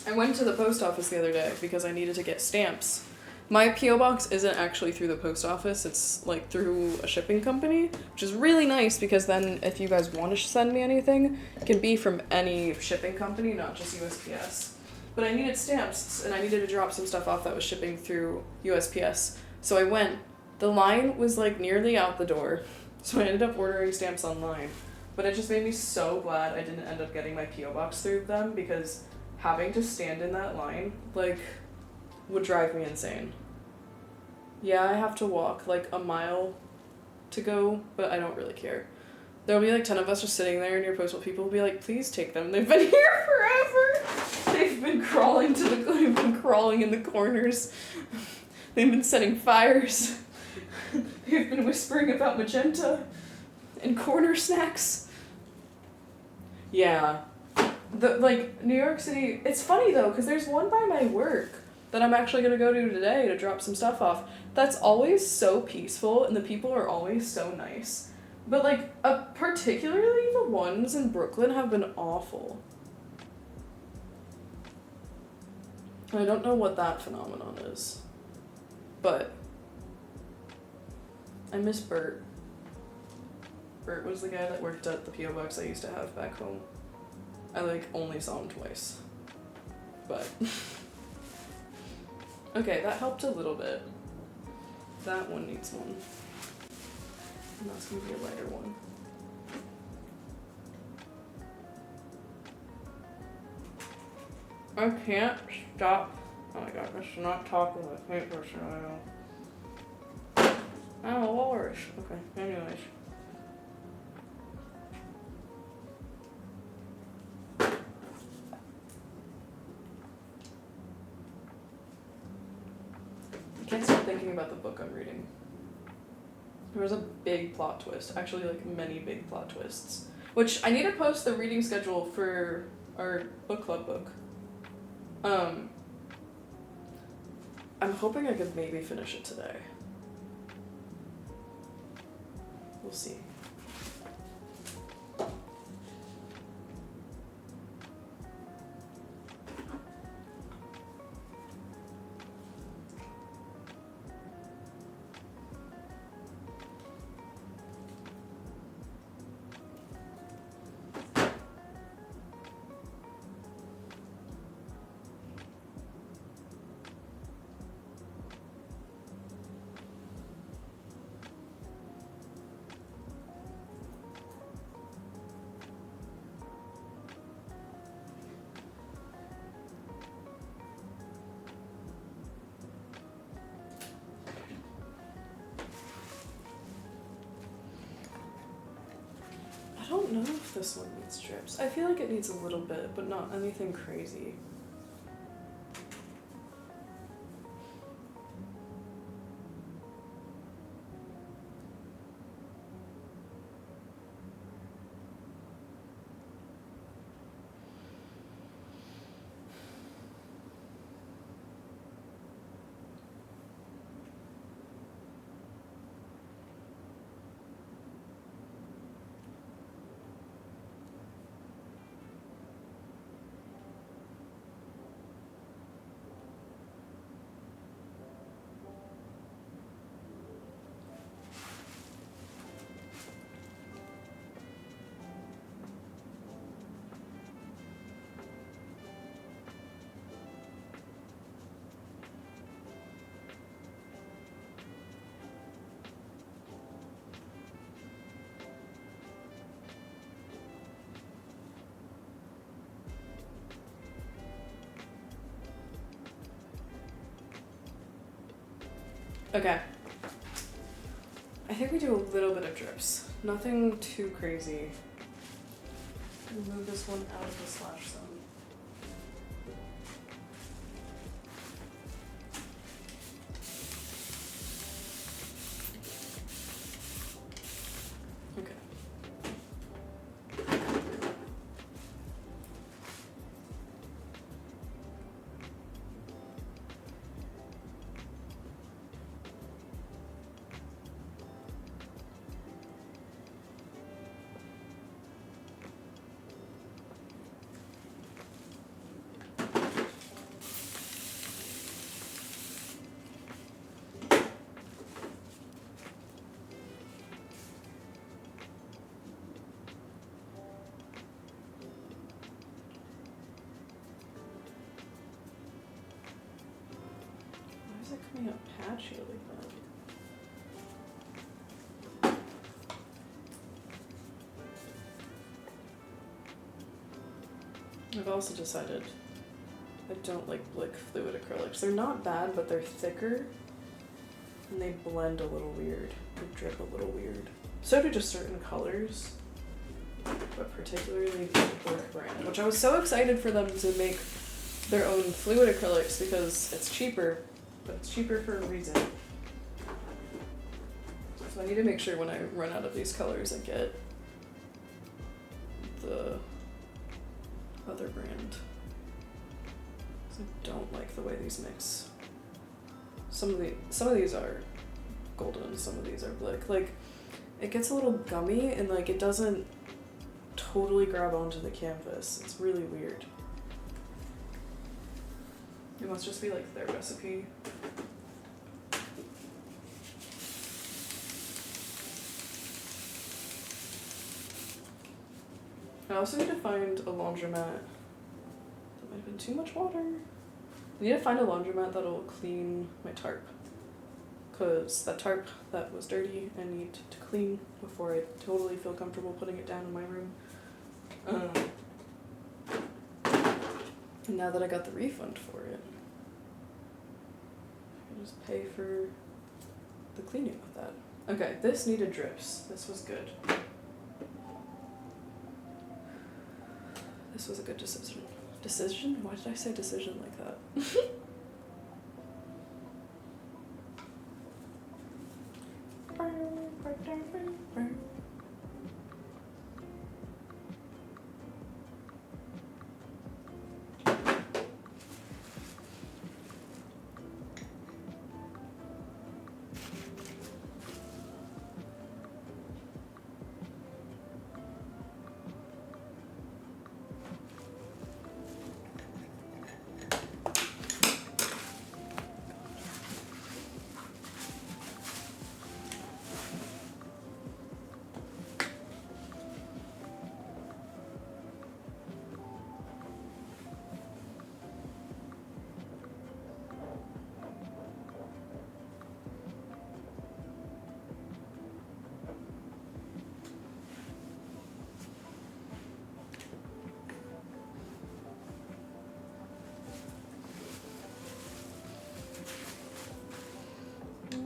S3: I went to the post office the other day because I needed to get stamps. My P.O. box isn't actually through the post office, it's like through a shipping company, which is really nice because then if you guys want to send me anything, it can be from any shipping company, not just USPS. But I needed stamps, and I needed to drop some stuff off that was shipping through USPS. So I went. The line was like nearly out the door, so I ended up ordering stamps online. But it just made me so glad I didn't end up getting my P.O. box through them, because having to stand in that line, like, would drive me insane. Yeah, I have to walk like a mile to go, but I don't really care. There'll be like 10 of us just sitting there, and your postal people will be like, please take them. They've been here forever. They've been crawling in the corners. They've been setting fires. They've been whispering about magenta and corner snacks. Yeah. New York City, it's funny though, because there's one by my work that I'm actually going to go to today to drop some stuff off. That's always so peaceful, and the people are always so nice. But, particularly the ones in Brooklyn have been awful. I don't know what that phenomenon is. But I miss Bert. Bert was the guy that worked at the P.O. box I used to have back home. I, only saw him twice. But okay, that helped a little bit. That one needs one. And that's gonna be a lighter one. I can't stop. Oh my god, I should not talk with a paintbrush oil. I'm a walrus. Okay, anyways. I can't stop thinking about the book I'm reading. There was a big plot twist. Actually, many big plot twists. Which, I need to post the reading schedule for our book club book. I'm hoping I could maybe finish it today. We'll see. don't know if this one needs drips. I feel like it needs a little bit, but not anything crazy. Okay. I think we do a little bit of drips. Nothing too crazy. Move this one out of the slash zone. Okay. Why is it coming up patchy like that? I've also decided I don't like Blick fluid acrylics. They're not bad, but they're thicker and they blend a little weird. They drip a little weird. So do just certain colors, but particularly the Blick brand, which I was so excited for them to make their own fluid acrylics because it's cheaper, but it's cheaper for a reason. So I need to make sure when I run out of these colors I get the other brand. I don't like the way these mix. Some of these are golden, some of these are Blick. Like, it gets a little gummy and like it doesn't totally grab onto the canvas. It's really weird. It must just be like their recipe. I also need to find a laundromat. That might have been too much water. I need to find a laundromat that'll clean my tarp. Because that tarp that was dirty I need to clean before I totally feel comfortable putting it down in my room. And now that I got the refund for it, I can just pay for the cleaning of that. Okay, this needed drips. This was good. This was a good decision. Decision? Why did I say decision like that?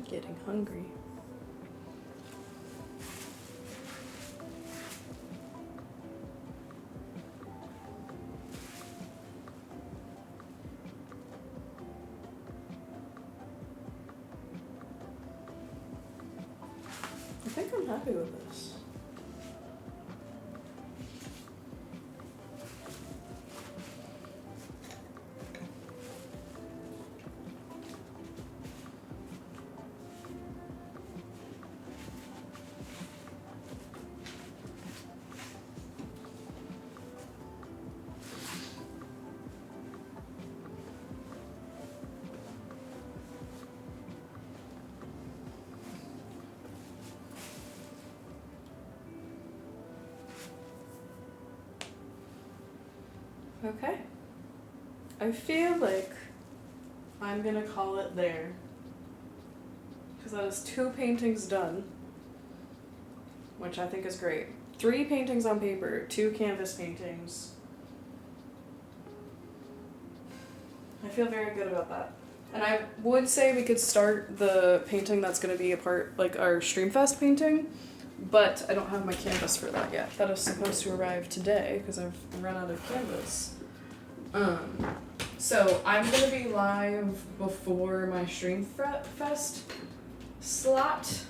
S3: Getting hungry. think I'm happy with this. Okay. I feel like I'm gonna call it there. Because that is 2 paintings done. Which I think is great. 3 paintings on paper, 2 canvas paintings. I feel very good about that. And I would say we could start the painting that's gonna be a part, like our Streamfest painting. But I don't have my canvas for that yet. That is supposed to arrive today because I've run out of canvas. So I'm gonna be live before my Streamfest slot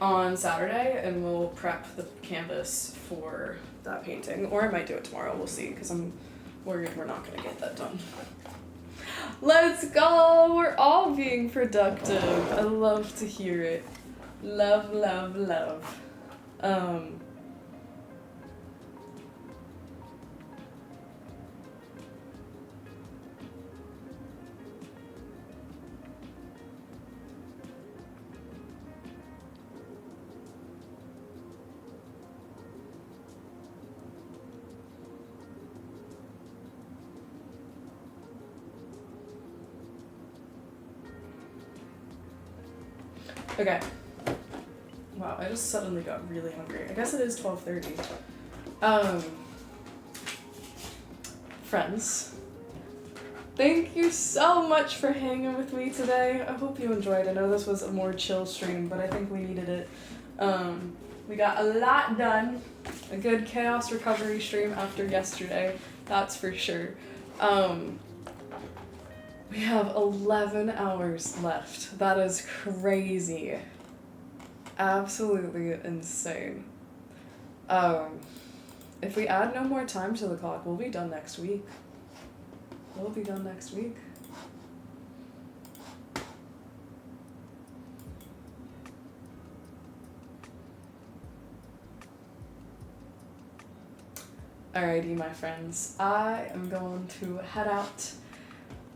S3: on Saturday, and we'll prep the canvas for that painting. Or I might do it tomorrow. We'll see, because I'm worried we're not gonna get that done. Let's go! We're all being productive. I love to hear it. Love, love, love. Okay. Wow, I just suddenly got really hungry. I guess it is 12:30. Friends, thank you so much for hanging with me today. I hope you enjoyed. I know this was a more chill stream, but I think we needed it. We got a lot done. A good chaos recovery stream after yesterday, that's for sure. We have 11 hours left. That is crazy. Absolutely insane. If we add no more time to the clock, we'll be done next week. We'll be done next week. Alrighty, my friends. I am going to head out,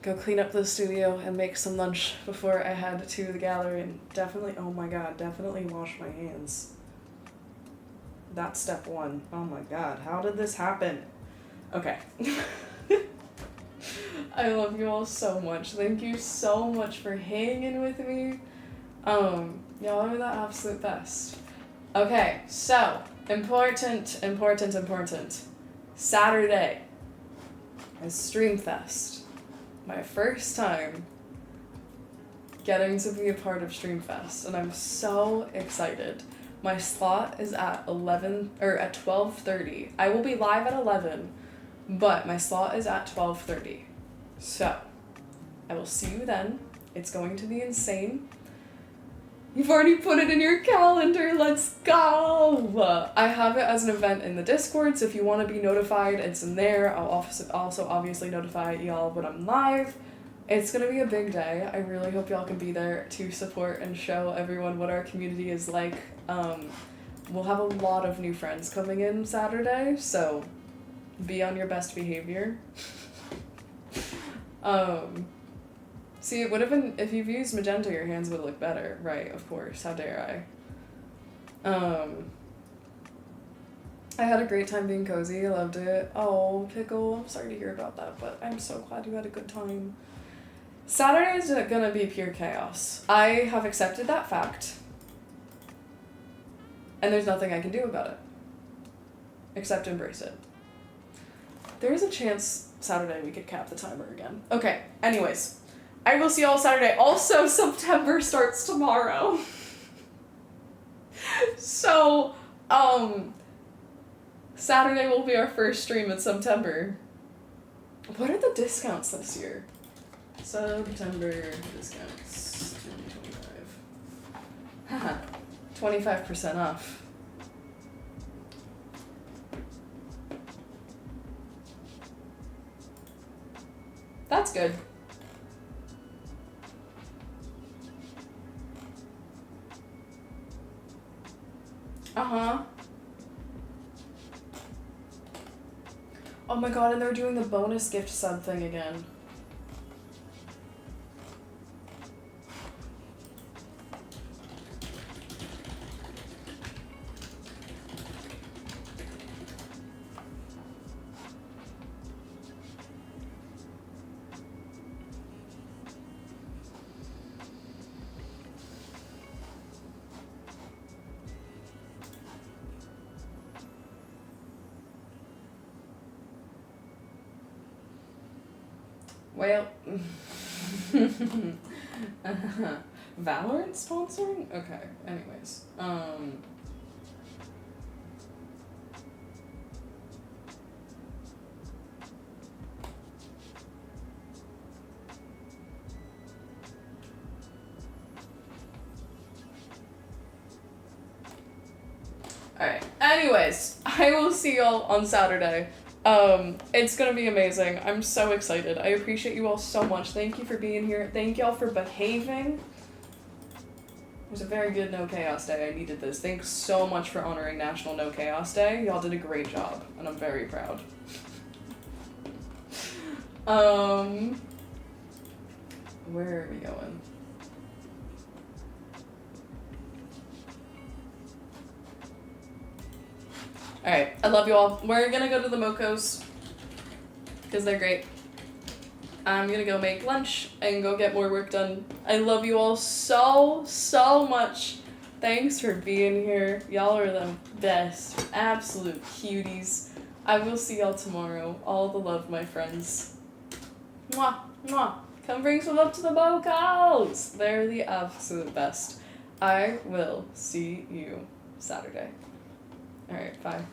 S3: go clean up the studio, and make some lunch before I head to the gallery, and definitely, oh my god, definitely wash my hands. That's step 1. Oh my god, how did this happen? Okay. I love you all so much. Thank you so much for hanging with me. Y'all are the absolute best. Okay, so, important. Saturday is Streamfest. My first time getting to be a part of Streamfest, and I'm so excited. My slot is at 12:30. I will be live at 11, but my slot is at 12:30. So, I will see you then. It's going to be insane. You've already put it in your calendar. Let's go! I have it as an event in the Discord, so if you want to be notified, it's in there. I'll also obviously notify y'all when I'm live. It's gonna be a big day. I really hope y'all can be there to support and show everyone what our community is like. We'll have a lot of new friends coming in Saturday, so be on your best behavior. See, it would have been, if you've used magenta, your hands would look better. Right, of course, how dare I. I had a great time being cozy, I loved it. Oh, Pickle, I'm sorry to hear about that, but I'm so glad you had a good time. Saturday is gonna be pure chaos. I have accepted that fact. And there's nothing I can do about it. Except embrace it. There is a chance Saturday we could cap the timer again. Okay, anyways. I will see y'all Saturday. Also, September starts tomorrow. So, Saturday will be our first stream in September. What are the discounts this year? September discounts 2025. Haha, 25% off. That's good. Uh-huh. Oh my god, and they're doing the bonus gift sub thing again. Well, Valorant sponsoring? Okay, anyways. Alright, anyways, I will see y'all on Saturday. It's gonna be amazing. I'm so excited. I appreciate you all so much. Thank you for being here. Thank y'all for behaving. It was a very good No Chaos Day. I needed this. Thanks so much for honoring National No Chaos Day. Y'all did a great job, and I'm very proud. Where are we going? Alright, I love you all. We're gonna go to the Mocos, because they're great. I'm gonna go make lunch and go get more work done. I love you all so, so much. Thanks for being here. Y'all are the best. Absolute cuties. I will see y'all tomorrow. All the love, my friends. Mwah, mwah. Come bring some love to the Mocos. They're the absolute best. I will see you Saturday. Alright, bye.